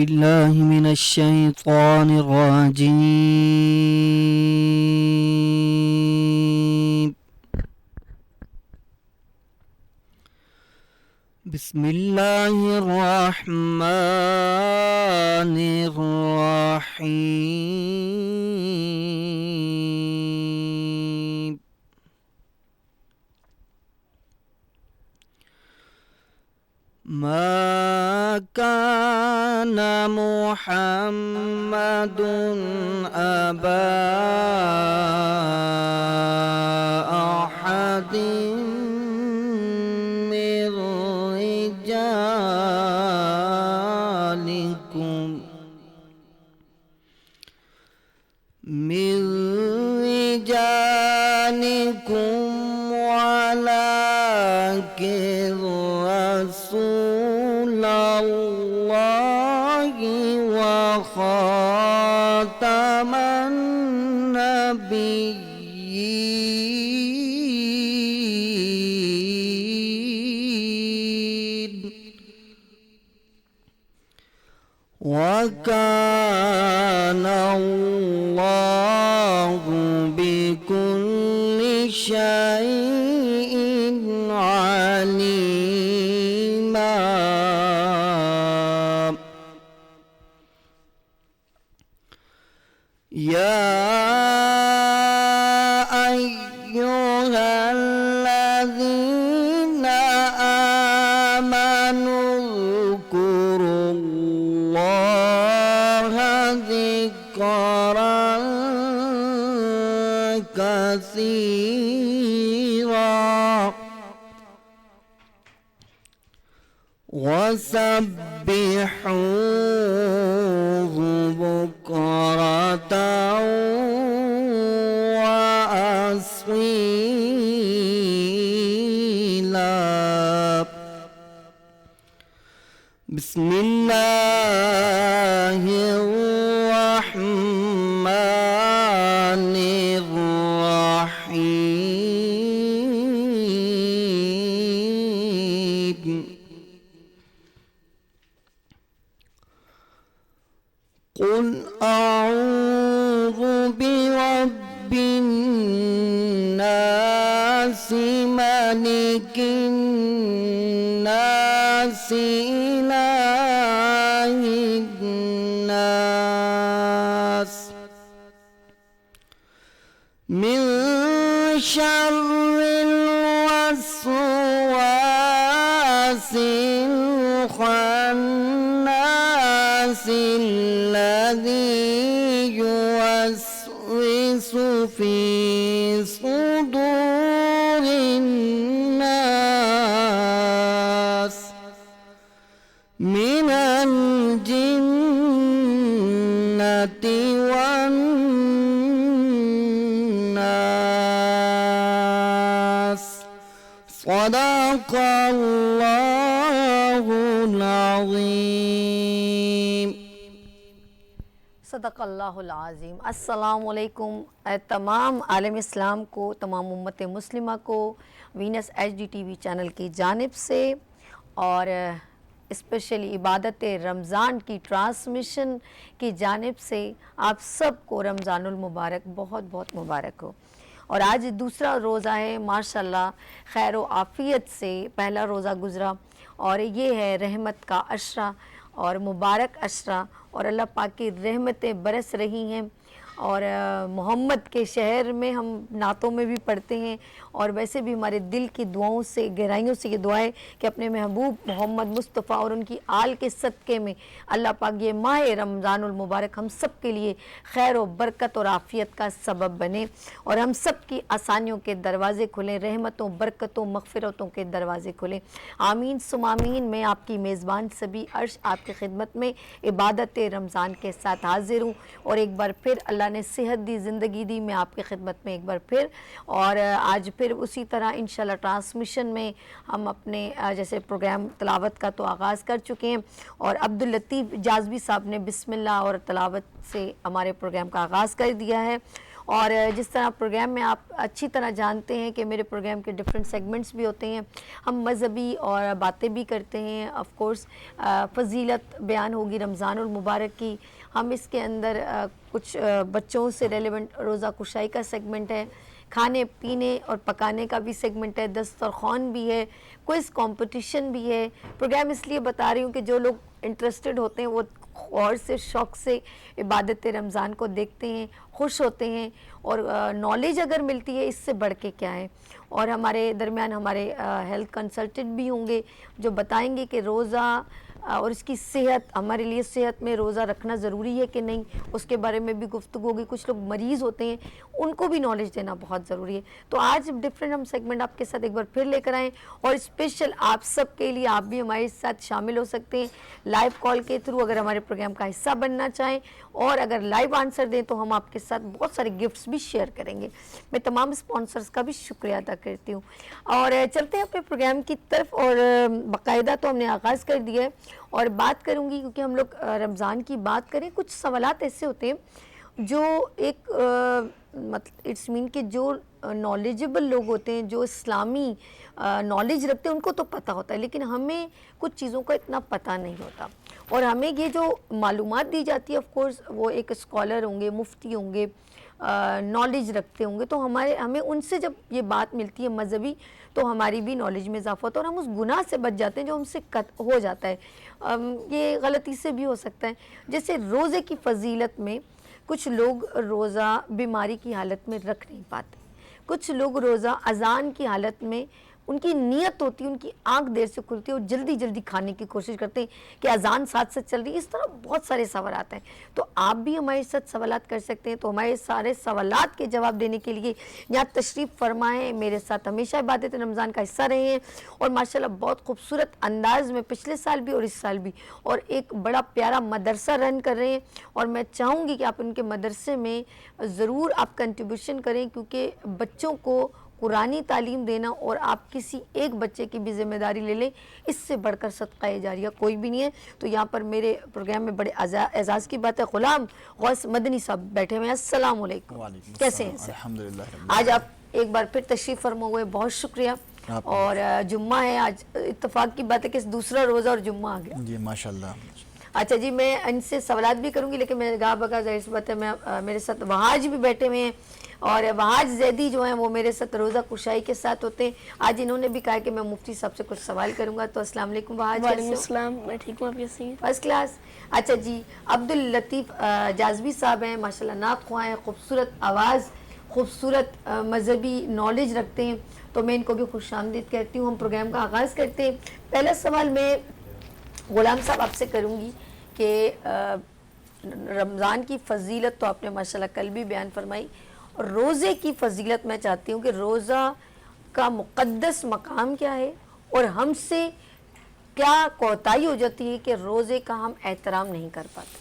بالله من الشيطان الرجيم. بسم الله الرحمن الرحيم. ما كان محمد أبا أحد من رجالكم ولكن رسول الله وخاتم النبيين وكان الله بكل شيء عليما. يا أيها الذين آمنوا اذكروا الله ذكرا كثيرا وسبحوه بكرة وأصيلا. بسم الله الرحمن الرحيم. قل أعوذ برب الناس ملك الناس إله الناس من شر الوسواس الخناس الذي يوسوس في صدور الناس من الجنة والناس. صدق الله العظيم. صدق اللہ العظیم. السلام علیکم تمام عالم اسلام کو، تمام امت مسلمہ کو Venus H D T V channel کی جانب سے اور اسپیشلی عبادت رمضان کی ٹرانسمیشن کی جانب سے آپ سب کو رمضان المبارک بہت بہت مبارک ہو. اور آج دوسرا روزہ ہے ماشاءاللہ خیر و عافیت سے، پہلا روزہ گزرا اور یہ ہے رحمت کا عشرہ اور مبارک عشرہ اور اللہ پاک کی رحمتیں برس رہی ہیں. اور محمد کے شہر میں ہم نعتوں میں بھی پڑھتے ہیں اور ویسے بھی ہمارے دل کی دعاؤں سے گہرائیوں سے یہ دعا ہے کہ اپنے محبوب محمد مصطفیٰ اور ان کی آل کے صدقے میں اللہ پاک یہ ماہ رمضان المبارک ہم سب کے لیے خیر و برکت اور عافیت کا سبب بنے اور ہم سب کی آسانیوں کے دروازے کھلیں، رحمتوں برکتوں مغفرتوں کے دروازے کھلیں. آمین ثم آمین. میں آپ کی میزبان سبی عرش آپ کی خدمت میں عبادت رمضان کے ساتھ حاضر ہوں اور ایک بار پھر اللہ نے صحت دی، زندگی دی، میں آپ کی خدمت میں ایک بار پھر اور آج پھر اسی طرح انشاءاللہ ٹرانسمیشن میں ہم اپنے جیسے پروگرام تلاوت کا تو آغاز کر چکے ہیں اور عبداللطیف جازبی صاحب نے بسم اللہ اور تلاوت سے ہمارے پروگرام کا آغاز کر دیا ہے اور جس طرح پروگرام میں آپ اچھی طرح جانتے ہیں کہ میرے پروگرام کے ڈفرینٹ سیگمنٹس بھی ہوتے ہیں. ہم مذہبی اور باتیں بھی کرتے ہیں, آف کورس فضیلت بیان ہوگی رمضان المبارک کی. ہم اس کے اندر کچھ بچوں سے ریلیونٹ روزہ کشائی کا سیگمنٹ ہے, کھانے پینے اور پکانے کا بھی سیگمنٹ ہے, دسترخوان بھی ہے, کوئز کمپٹیشن بھی ہے. پروگرام اس لیے بتا رہی ہوں کہ جو لوگ انٹرسٹڈ ہوتے ہیں وہ غور سے شوق سے عبادت رمضان کو دیکھتے ہیں, خوش ہوتے ہیں, اور نالج اگر ملتی ہے اس سے بڑھ کے کیا ہے. اور ہمارے درمیان ہمارے ہیلتھ کنسلٹنٹ بھی ہوں گے جو بتائیں گے کہ روزہ اور اس کی صحت, ہمارے لیے صحت میں روزہ رکھنا ضروری ہے کہ نہیں, اس کے بارے میں بھی گفتگو ہوگی. کچھ لوگ مریض ہوتے ہیں, ان کو بھی نالج دینا بہت ضروری ہے. تو آج ڈفرینٹ ہم سیگمنٹ آپ کے ساتھ ایک بار پھر لے کر آئیں, اور اسپیشل آپ سب کے لیے آپ بھی ہمارے ساتھ شامل ہو سکتے ہیں لائیو کال کے تھرو اگر ہمارے پروگرام کا حصہ بننا چاہیں, اور اگر لائیو آنسر دیں تو ہم آپ کے ساتھ بہت سارے گفٹس بھی شیئر کریں گے. میں تمام اسپانسرز کا بھی شکریہ ادا کرتی ہوں. اور چلتے ہیں اپنے پروگرام کی طرف, اور باقاعدہ تو ہم نے آغاز کر دیا ہے اور بات کروں گی, کیونکہ ہم لوگ رمضان کی بات کریں. کچھ سوالات ایسے ہوتے ہیں جو ایک مطلب اٹس مین کہ جو نالجبل لوگ ہوتے ہیں, جو اسلامی نالج رکھتے ہیں, ان کو تو پتہ ہوتا ہے, لیکن ہمیں کچھ چیزوں کا اتنا پتہ نہیں ہوتا. اور ہمیں یہ جو معلومات دی جاتی ہے آف کورس وہ ایک اسکالر ہوں گے, مفتی ہوں گے, نالج رکھتے ہوں گے, تو ہمیں ان سے جب یہ بات ملتی ہے مذہبی تو ہماری بھی نالج میں اضافہ ہوتا ہے, اور ہم اس گناہ سے بچ جاتے ہیں جو ہم سے ہو جاتا ہے. یہ غلطی سے بھی ہو سکتا ہے. جیسے روزے کی فضیلت میں کچھ لوگ روزہ بیماری کی حالت میں رکھ نہیں پاتے, کچھ لوگ روزہ اذان کی حالت میں ان کی نیت ہوتی ہے, ان کی آنکھ دیر سے کھلتی ہے اور جلدی جلدی کھانے کی کوشش کرتے ہیں کہ اذان ساتھ ساتھ چل رہی ہے. اس طرح بہت سارے سوالات ہیں, تو آپ بھی ہمارے ساتھ سوالات کر سکتے ہیں. تو ہمارے سارے سوالات کے جواب دینے کے لیے یہاں تشریف فرمائیں, میرے ساتھ ہمیشہ عبادت رمضان کا حصہ رہے ہیں, اور ماشاءاللہ بہت خوبصورت انداز میں پچھلے سال بھی اور اس سال بھی, اور ایک بڑا پیارا مدرسہ رن کر رہے ہیں. اور میں چاہوں گی کہ آپ ان کے مدرسے میں ضرور آپ کنٹریبیوشن کریں, کیونکہ بچوں کو قرآنی تعلیم دینا, اور آپ کسی ایک بچے کی بھی ذمہ داری لے لیں, اس سے بڑھ کر صدقہ جاریہ کوئی بھی نہیں ہے. تو یہاں پر میرے پروگرام میں بڑے اعزاز کی بات ہے, غلام غوث مدنی صاحب بیٹھے ہوئے ہیں. السلام علیکم, کیسے ہیں سر؟ الحمدللہ. آج آپ ایک بار پھر تشریف فرما ہوئے, بہت شکریہ. اور جمعہ ہے آج, اتفاق کی بات ہے کہ دوسرا روزہ اور جمعہ آ گیا. جی ماشاءاللہ. اچھا جی, میں ان سے سوالات بھی کروں گی, لیکن میں گاہ بگاہ ظاہر سی بات ہے میں میرے ساتھ وہاج بھی بیٹھے ہوئے ہیں, اور وہاج زیدی جو ہیں وہ میرے ساتھ روزہ کشائی کے ساتھ ہوتے ہیں. آج انہوں نے بھی کہا کہ میں مفتی صاحب سے کچھ سوال کروں گا. تو السلام علیکم وہاج. وعلیکم السلام, میں ٹھیک ہوں, آپ کیسے ہیں؟ First class. اچھا جی, عبداللطیف جازبی صاحب ہیں, ماشاءاللہ نعت خواں ہیں, خوبصورت آواز, خوبصورت مذہبی نالج رکھتے ہیں, تو میں ان کو بھی خوش آمدید کہتی ہوں. ہم پروگرام کا آغاز کرتے ہیں. پہلا سوال میں غلام صاحب آپ سے کروں گی کہ رمضان کی فضیلت تو آپ نے ماشاءاللہ کل بھی بیان فرمائی, اور روزے کی فضیلت میں چاہتی ہوں کہ روزہ کا مقدس مقام کیا ہے, اور ہم سے کیا کوتاہی ہو جاتی ہے کہ روزے کا ہم احترام نہیں کر پاتے.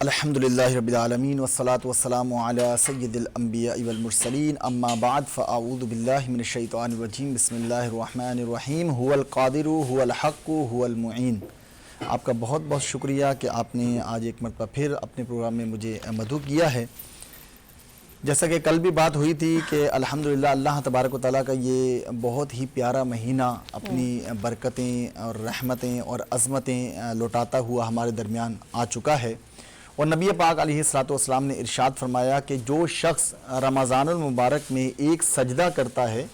الحمدللہ رب العالمین والصلاة والسلام علی سید الانبیاء والمرسلین, اما بعد فاعوذ باللہ من الشیطان الرجیم, بسم اللہ الرحمن الرحیم. هو القادر هو الحق هو المعین. آپ کا بہت بہت شکریہ کہ آپ نے آج ایک مرتبہ پھر اپنے پروگرام میں مجھے مدعو کیا ہے. جیسا کہ کل بھی بات ہوئی تھی کہ الحمدللہ اللہ تبارک و تعالیٰ کا یہ بہت ہی پیارا مہینہ اپنی برکتیں اور رحمتیں اور عظمتیں لوٹاتا ہوا ہمارے درمیان آ چکا ہے. اور نبی پاک علیہ الصلوۃ والسلام نے ارشاد فرمایا کہ جو شخص رمضان المبارک میں ایک سجدہ کرتا ہے,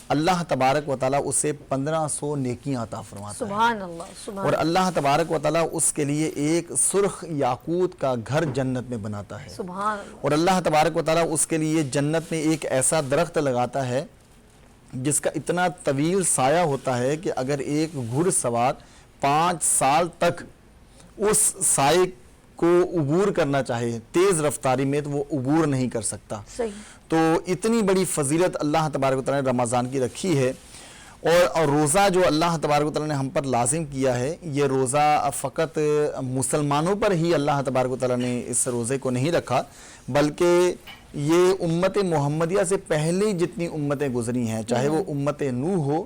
اللہ تبارک و تعالیٰ اسے 1500 نیکیاں عطا فرماتا ہے. سبحان اللہ, سبحان. اور اللہ تبارک و تعالیٰ اس کے لیے ایک سرخ یاقوت کا گھر جنت میں بناتا ہے. سبحان اللہ. اور اللہ تبارک و تعالیٰ اس کے لیے جنت میں ایک ایسا درخت لگاتا ہے جس کا اتنا طویل سایہ ہوتا ہے کہ اگر ایک گھڑ سوار 5 سال تک اس سائے کو عبور کرنا چاہے تیز رفتاری میں تو وہ عبور نہیں کر سکتا. صحیح. تو اتنی بڑی فضیلت اللہ تبارک و تعالیٰ نے رمضان کی رکھی ہے. اور روزہ جو اللہ تبارک و تعالیٰ نے ہم پر لازم کیا ہے, یہ روزہ فقط مسلمانوں پر ہی اللہ تبارک و تعالیٰ نے اس روزے کو نہیں رکھا, بلکہ یہ امت محمدیہ سے پہلے جتنی امتیں گزری ہیں, چاہے وہ امت نوح ہو,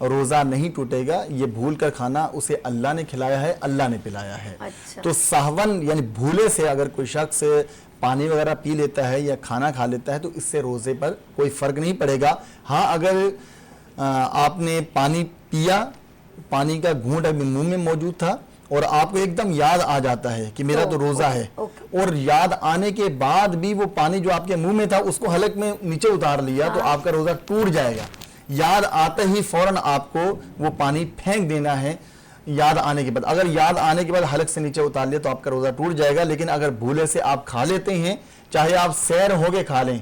روزہ نہیں ٹوٹے گا. یہ بھول کر کھانا اسے اللہ نے کھلایا ہے, اللہ نے پلایا ہے. تو سہون یعنی بھولے سے اگر کوئی شخص پانی وغیرہ پی لیتا ہے یا کھانا کھا لیتا ہے تو اس سے روزے پر کوئی فرق نہیں پڑے گا. ہاں اگر آپ نے پانی پیا, پانی کا گھونٹ ابھی منہ میں موجود تھا اور آپ کو ایک دم یاد آ جاتا ہے کہ میرا تو روزہ ہے, اور یاد آنے کے بعد بھی وہ پانی جو آپ کے منہ میں تھا اس کو حلق میں نیچے اتار لیا تو آپ کا روزہ ٹوٹ جائے گا. یاد آتے ہی فوراً آپ کو وہ پانی پھینک دینا ہے یاد آنے کے بعد. اگر یاد آنے کے بعد حلق سے نیچے اتار لیا تو آپ کا روزہ ٹوٹ جائے گا. لیکن اگر بھولے سے آپ کھا لیتے ہیں, چاہے آپ سیر ہو کے کھا لیں,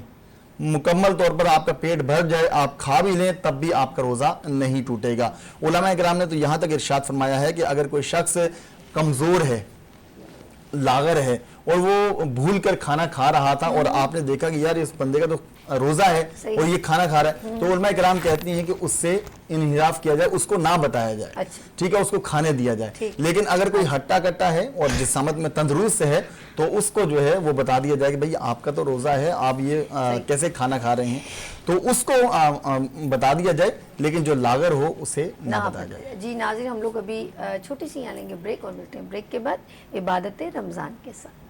مکمل طور پر آپ کا پیٹ بھر جائے, آپ کھا بھی لیں, تب بھی آپ کا روزہ نہیں ٹوٹے گا. علماء کرام نے تو یہاں تک ارشاد فرمایا ہے کہ اگر کوئی شخص کمزور ہے, لاغر ہے, اور وہ بھول کر کھانا کھا رہا تھا اور آپ نے دیکھا کہ یار اس بندے کا تو روزہ ہے اور یہ کھانا کھا رہا ہے, تو علماء کرام کہتی ہیں کہ اس سے انحراف کیا جائے, اس کو نہ بتایا جائے, ٹھیک ہے, اس کو کھانے دیا جائے. لیکن اگر کوئی ہٹا کٹا ہے اور جسامت میں تندرست ہے تو اس کو جو ہے وہ بتا دیا جائے کہ بھئی آپ کا تو روزہ ہے, آپ یہ کیسے کھانا کھا رہے ہیں, تو اس کو بتا دیا جائے, لیکن جو لاغر ہو اسے نہ بتایا جائے. جی ناظرین, ہم لوگ ابھی چھوٹی سی یہاں لیں گے بریک اور ملتے ہیں بریک کے بعد عبادت رمضان کے ساتھ.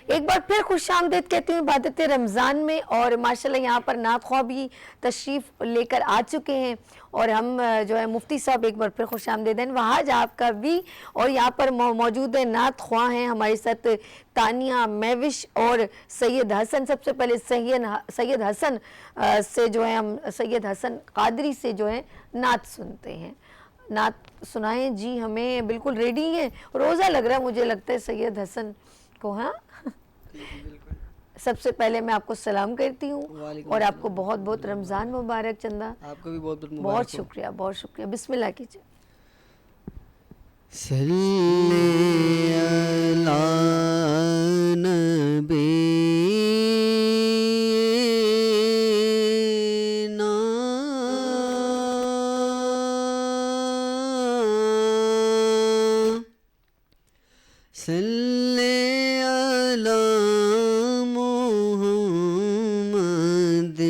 ایک بار پھر خوش آمدید کہتی ہوں عبادت رمضان میں, اور ماشاءاللہ یہاں پر نعت خواہ بھی تشریف لے کر آ چکے ہیں, اور ہم جو ہے مفتی صاحب ایک بار پھر خوش آمدید ہیں, وہاج آپ کا بھی, اور یہاں پر موجود ہے نعت خواہ ہیں ہمارے ساتھ تانیہ میوش اور سید حسن. سب سے پہلے سید حسن سے جو ہے ہم سید حسن قادری سے جو ہے نعت سنتے ہیں. نعت سنائیں جی ہمیں, بالکل ریڈی ہیں, روزہ لگ رہا ہے مجھے لگتا ہے سید حسن کو. ہاں سب سے پہلے میں آپ کو سلام کرتی ہوں اور آپ کو بہت بہت رمضان مبارک. چندہ آپ کو بھی بہت بہت مبارک. بہت شکریہ, بہت شکریہ. بسم اللہ کیجئے. صلی علی نبی صلی علی محمد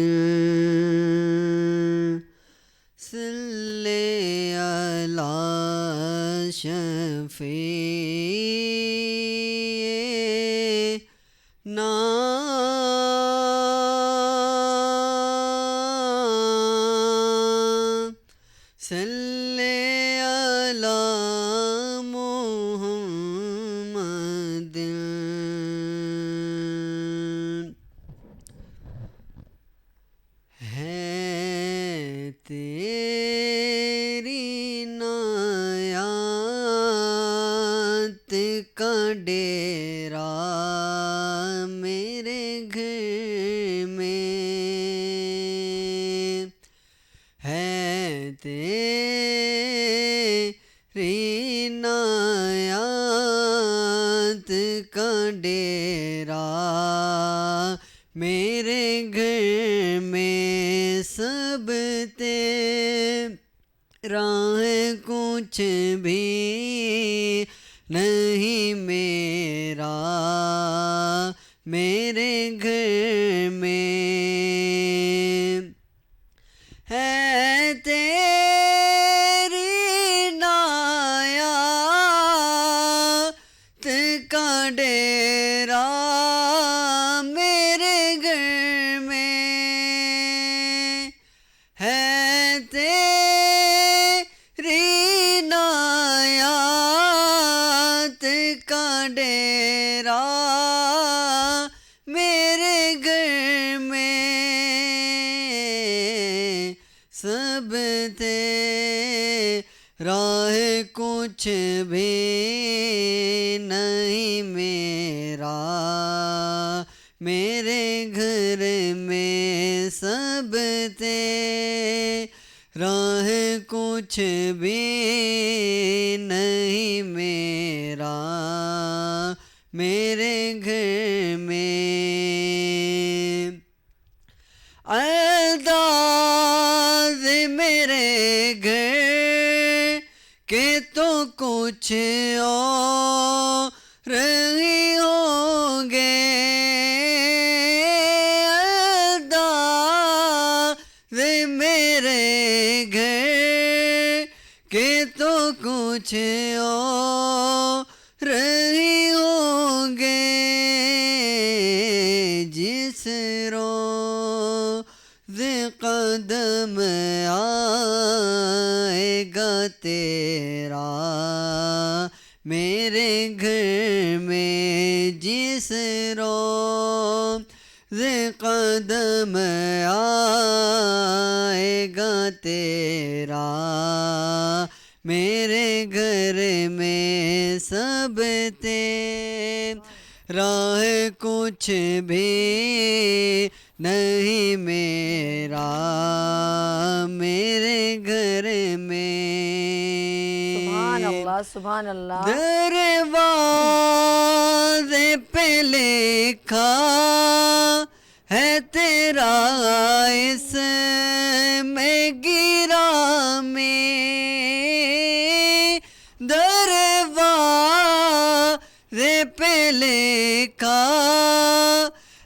صلی علی شفیعنا صلی علی محمد. ہے تیری نایات کا ڈیرا میرے گھر میں, ہے تیری نایات کا ڈیرا میرے گھر میں, سب تیرا ہے کچھ بھی نہیں میرا میرے گھر میں, ہے تیری نایات کا ڈیرا میرے گھر میں, ہے تیری نایات کا ڈیرا میرے گھر میں, سب تیرا ہے کچھ بھی نہیں میرا میرے گھر میں, سب تیرا ہے کچھ بھی نہیں میرا میرے گھر میں. میرے گھر کے تو کچھ اور ہی ہوں گے، انداز میرے گھر کے تو کچھ اور ہی ہوں گے، جس روز قدم آئے گا تیرا میرے گھر میں، جس روز قدم آئے گا تیرا میرے گھر میں، سب تیرا ہے کچھ بھی نہیں میرا میرے گھر میں۔ سبحان اللہ سبحان اللہ۔ دروازے پہ لکھا ہے تیرا اس میں گرامی، دروازے پہ لکھا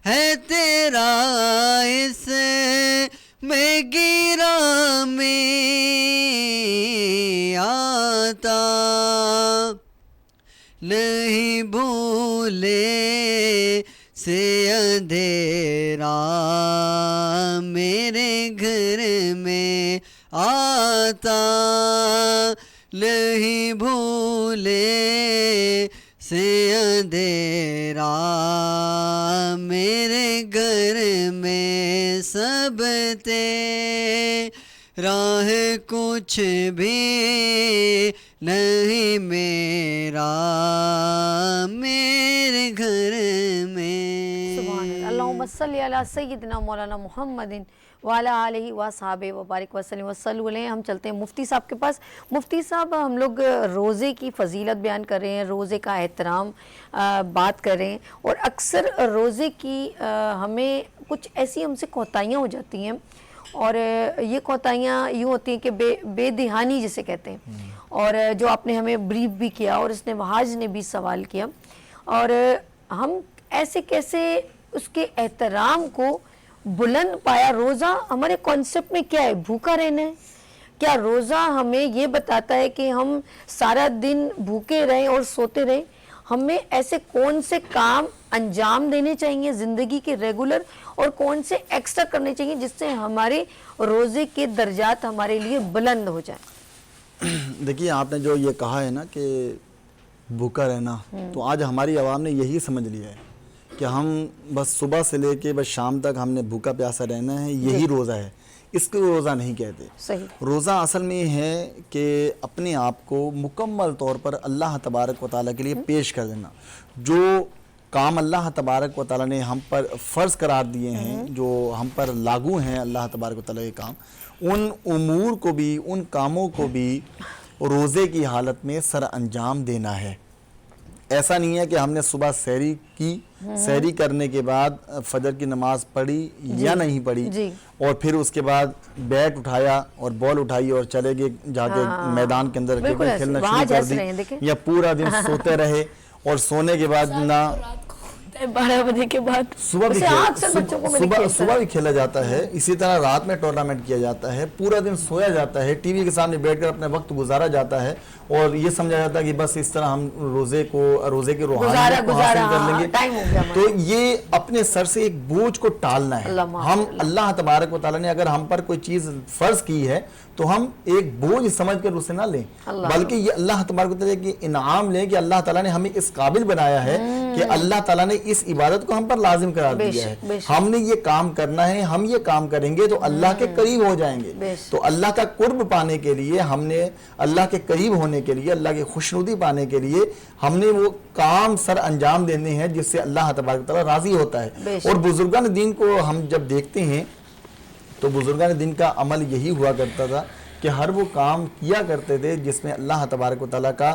ہے تیرا اس میں گرامی، آتا نہیں بھولے سے اندھیرا میرے گھر میں، آتا نہیں بھولے سے اندھیرا میرے گھر میں، سب تیرا ہے کچھ بھی نہیں میرا میرے گھر میں۔ سبحان اللہ۔ اللہم صلی علی سیدنا مولانا محمد وعلی آلہ وصحبہ وبارک وسلم وصلوا علیہ۔ ہم چلتے ہیں مفتی صاحب کے پاس۔ مفتی صاحب، ہم لوگ روزے کی فضیلت بیان کر رہے ہیں، روزے کا احترام بات کر رہے ہیں، اور اکثر روزے کی ہمیں کچھ ایسی ہم سے کوتاہیاں ہو جاتی ہیں، اور یہ کوتاہیاں یوں ہوتی ہیں کہ بے دہانی جسے کہتے ہیں، اور جو آپ نے ہمیں بریف بھی کیا اور اس نے وحاج نے بھی سوال کیا، اور ہم ایسے کیسے اس کے احترام کو بلند پایا؟ روزہ ہمارے کانسیپٹ میں کیا ہے؟ بھوکا رہنا ہے کیا؟ روزہ ہمیں یہ بتاتا ہے کہ ہم سارا دن بھوکے رہیں اور سوتے رہیں؟ ہمیں ایسے کون سے کام انجام دینے چاہیے زندگی کے ریگولر، اور کون سے ایکسٹرا کرنے چاہیے جس سے ہمارے روزے کے درجات ہمارے لیے بلند ہو جائیں؟ دیکھیے، آپ نے جو یہ کہا ہے نا کہ بھوکا رہنا، تو آج ہماری عوام نے یہی سمجھ لیا ہے کہ ہم بس صبح سے لے کے بس شام تک ہم نے بھوکا پیاسا رہنا ہے، یہی روزہ ہے۔ اس کو روزہ نہیں کہتے۔ صحیح۔ روزہ اصل میں یہ ہے کہ اپنے آپ کو مکمل طور پر اللہ تبارک و تعالیٰ کے لیے پیش کر دینا۔ جو کام اللہ تبارک و تعالیٰ نے ہم پر فرض قرار دیے ہیں، جو ہم پر لاگو ہیں اللہ تبارک و تعالیٰ کے کام، ان امور کو بھی، ان کاموں کو بھی روزے کی حالت میں سر انجام دینا ہے۔ ایسا نہیں ہے کہ ہم نے صبح سحری کی، سحری کرنے کے بعد فجر کی نماز پڑھی یا نہیں پڑھی، اور پھر اس کے بعد بیٹ اٹھایا اور بال اٹھائی اور چلے گئے جا کے میدان کے اندر کھیلنا شروع کر دی، یا پورا دن سوتے رہے، اور سونے کے بعد نہ 12 بجے کے بعد صبح بھی کھیلا جاتا ہے، اسی طرح رات میں ٹورنامنٹ کیا جاتا ہے، پورا دن سویا جاتا ہے، ٹی وی کے سامنے بیٹھ کر اپنے وقت گزارا جاتا ہے، اور یہ سمجھا جاتا ہے کہ بس اس طرح ہم روزے کے روحانیت کو حاصل کر لیں گے۔ تو یہ اپنے سر سے ایک بوجھ کو ٹالنا ہے۔ ہم اللہ تبارک و تعالیٰ نے اگر ہم پر کوئی چیز فرض کی ہے تو ہم ایک بوجھ سمجھ کر اسے نہ لیں، بلکہ یہ اللہ تبارک و تعالیٰ کی انعام لیں کہ اللہ تعالیٰ نے ہمیں اس قابل بنایا ہے کہ اللہ تعالیٰ نے اس عبادت کو ہم پر لازم قرار دیا ہے۔ ہم نے یہ کام کرنا ہے، ہم یہ کام کریں گے تو اللہ کے قریب ہو جائیں گے۔ تو اللہ کا قرب پانے کے لیے ہم نے، اللہ کے قریب ہونے کے لیے، اللہ کی خوشنودی پانے کے لیے ہم نے وہ کام سر انجام دینے ہیں جس سے اللہ تبارک و تعالیٰ راضی ہوتا ہے۔ اور بزرگان دین کو ہم جب دیکھتے ہیں تو بزرگان دین کا عمل یہی ہوا کرتا تھا کہ ہر وہ کام کیا کرتے تھے جس میں اللہ تبارک و تعالیٰ کا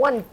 1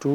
2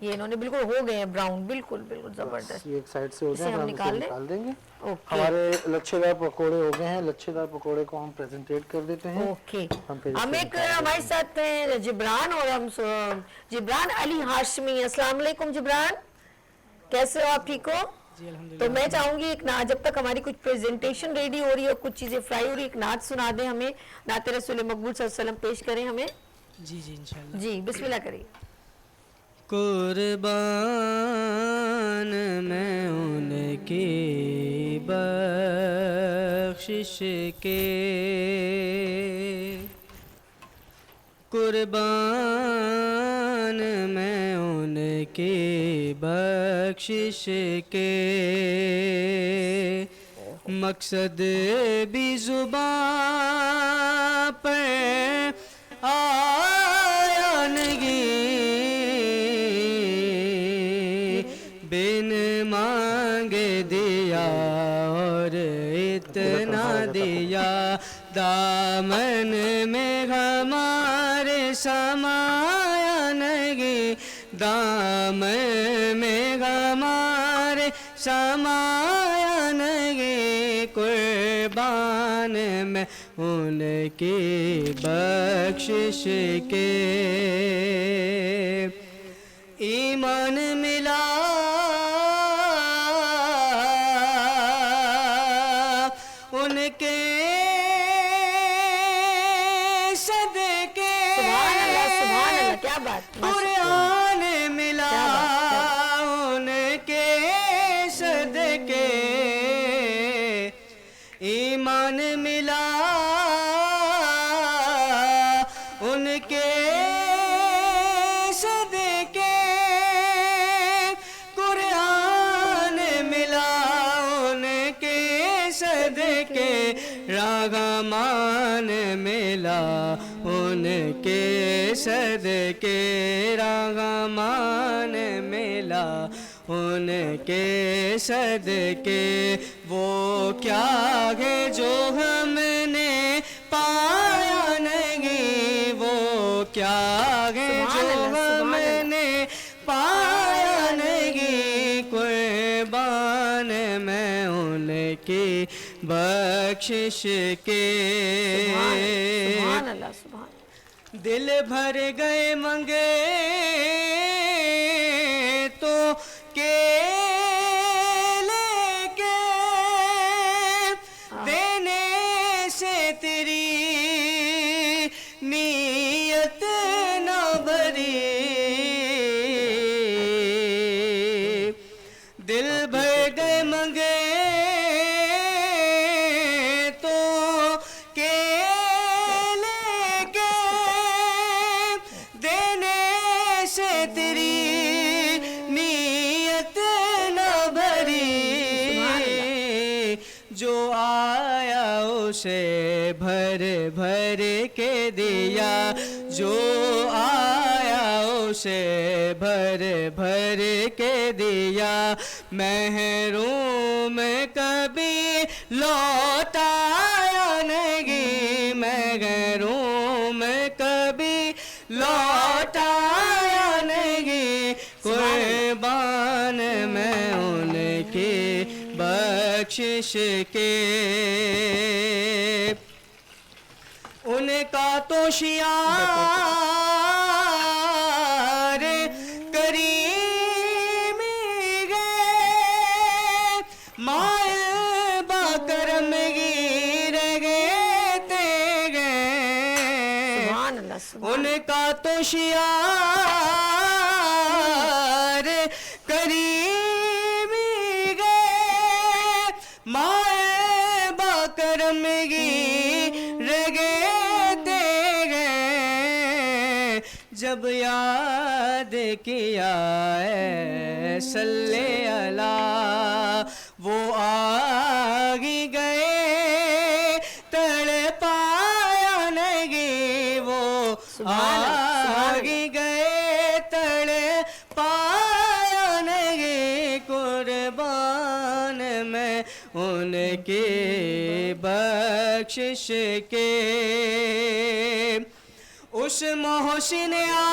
یہ انہوں نے بالکل ہو گئے ہیں براؤن, بالکل بالکل زبردست. یہ ایک سائڈ سے ہو اسے جائے ہم ہم نکال لیں. نکال دیں گے. اوکے ہمارے لچھے دار پکوڑے ہو گئے ہیں. لچھے دار پکوڑے کو ہم پریزنٹیٹ کر دیتے ہیں. اوکے. ہم پھر ہم ایک ہمارے ساتھ ہیں جبران, اور ہم جبران علی ہاشمی. السلام علیکم جبران, کیسے ہو آپ, ٹھیک ہو؟ تو میں چاہوں گی ایک نعت, جب تک ہماری کچھ پریزنٹیشن ریڈی ہو رہی ہے اور کچھ چیزیں فرائی ہو رہی ہے, ایک نعت سنا دیں ہمیں, نعت رسول مقبول صلی اللہ علیہ وسلم پیش کریں ہمیں. جی جی انشاءاللہ. جی بسم اللہ کریے. قربان میں ان کی بخشش کے, قربان میں ان کی بخشش کے, مقصد بھی زباں پر آیا نہیں, بن مانگے دیا اور اتنا دیا, دامن میں ہمارے سمایا نہیں, دامن میں ہمارے سمایا نہیں, قربان میں ان کی بخشش کے. ایمان ملا ان کے صدقے, سبحان اللہ سبحان اللہ, کیا بات, قرآن ملا ان کے صدقے, ایمان ملا ان کے صدقے, قرآن ملا ان کے صدقے, راغمان ملا ان کے صدقے, راغمان ملا ان کے صدقے. وہ کیا ہے جو ہم نے پایا نہیں, وہ کیا ہے جو ہم نے پایا نہیں, قربان میں ان کی بخشش کے. سبحان اللہ سبحان اللہ. دل بھر گئے منگے تو لے کے, دینے سے تیری نیت نہ بھری, دل بھر گئے منگے سے بھر بھر کے دیا, جو آیا اسے بھر بھر کے دیا, محروم کبھی لوٹایا نہیں, محروم کبھی لوٹایا نہیں, قربان میں ان کی بخشش کے. ان کا تو شیار کریم گئے, مائل با کرم گیر گئے تے گئے, ان کا تو شیار کریم گئے, مائل با کرم گیر گئے. جب یاد کیا ہے صلی اللہ, وہ آگی گئے تڑپایا نہیں, وہ آگی گئے تڑپایا نہیں, قربان میں ان کی بخشش کے. اس محسن اعظم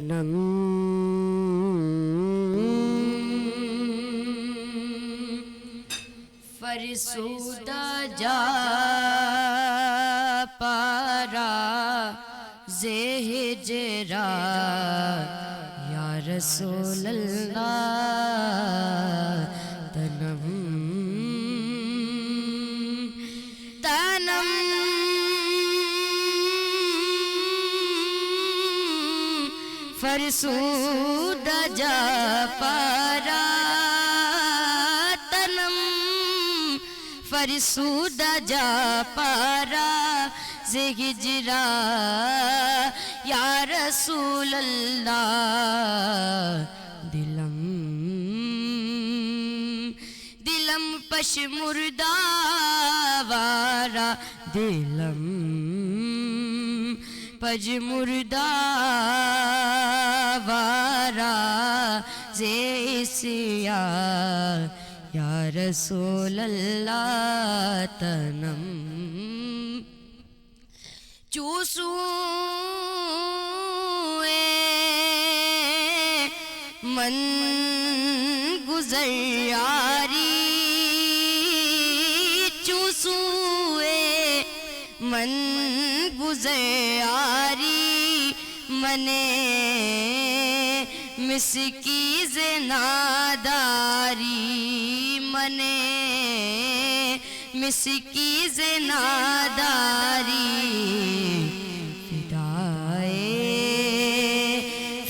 تنم فرسودہ جا پارا زہجرا یا رسول اللہ تنم تنم فرسودہ جا پارا تنم فرسودہ جا پارا زہجرا یا رسول اللہ دلم دلم پش مردہ وارا دلم پج مردہ وارا زیسیا یا رسول اللہ تنم چوسوئے من گزر یاری چوسوئے من گزر یاری منے مسکیز ناداری منے مسکیز ناداری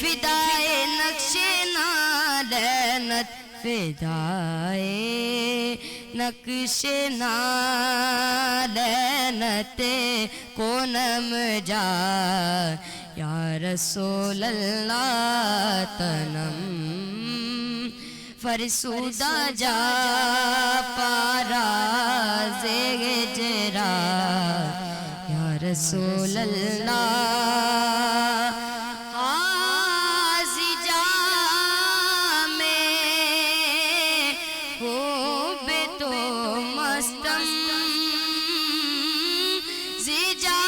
فدائے نقش نالینت فدائے نقش نالینت کونم جا یا رسول اللہ تنم فرسودہ جا پارا زہجرا یا رسول اللہ آزی جا میں خوب تو مستم زجا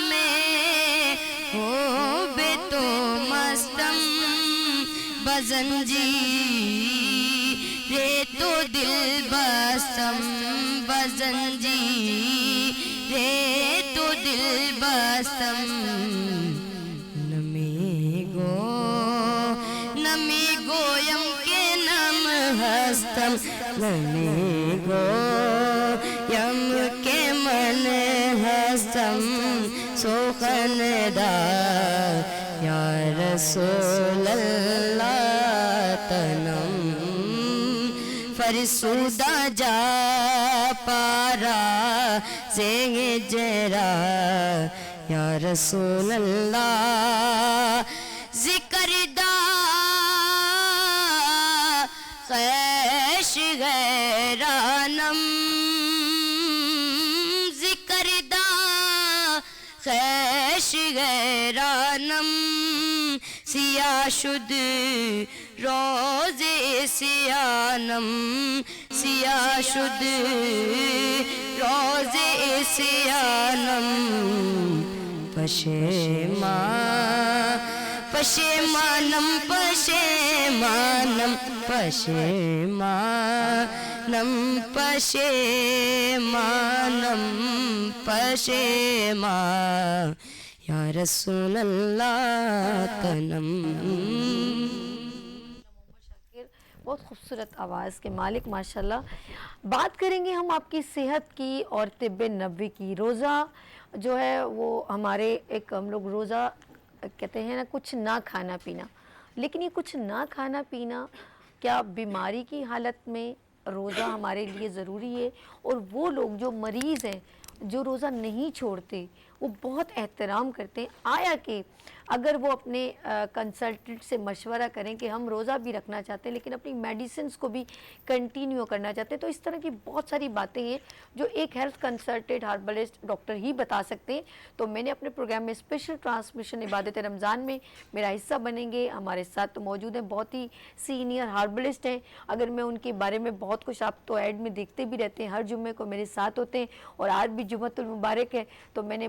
میں خوب تو مستم بزنجی رے تو دل بستم بزنجی رے تو دل بستم نمی گویم کے نم ہستم نمی گویم کے من ہستم سوخن دا یا رسول اللہ تنم فرسودہ جا پارا زہجرا یا رسول اللہ ذکر دا خیش غیرانم ذکر دا خیش غیرانم سیاہ شد روز سیانم سیاہ شد روز سیانم پشیمانم پشیمانم پشیمانم پشیمانم پشیمان یا رسول اللہ تنم بہت خوبصورت آواز کے مالک ماشاءاللہ. بات کریں گے ہم آپ کی صحت کی اور طب نبوی کی. روزہ جو ہے وہ ہمارے ایک ہم لوگ روزہ کہتے ہیں نا کچھ نہ کھانا پینا، لیکن یہ کچھ نہ کھانا پینا کیا بیماری کی حالت میں روزہ ہمارے لیے ضروری ہے؟ اور وہ لوگ جو مریض ہیں جو روزہ نہیں چھوڑتے وہ بہت احترام کرتے ہیں، آیا کہ اگر وہ اپنے کنسلٹنٹ سے مشورہ کریں کہ ہم روزہ بھی رکھنا چاہتے ہیں لیکن اپنی میڈیسنز کو بھی کنٹینیو کرنا چاہتے ہیں، تو اس طرح کی بہت ساری باتیں ہیں جو ایک ہیلتھ کنسلٹنٹ ہاربلسٹ ڈاکٹر ہی بتا سکتے ہیں. تو میں نے اپنے پروگرام میں اسپیشل ٹرانسمیشن عبادت رمضان میں میرا حصہ بنیں گے. ہمارے ساتھ تو موجود ہیں بہت ہی سینئر ہاربلسٹ ہیں. اگر میں ان کے بارے میں بہت کچھ آپ تو ایڈ میں دیکھتے بھی رہتے ہیں، ہر جمعے کو میرے ساتھ ہوتے ہیں اور آج بھی جمعۃ المبارک ہے تو میں نے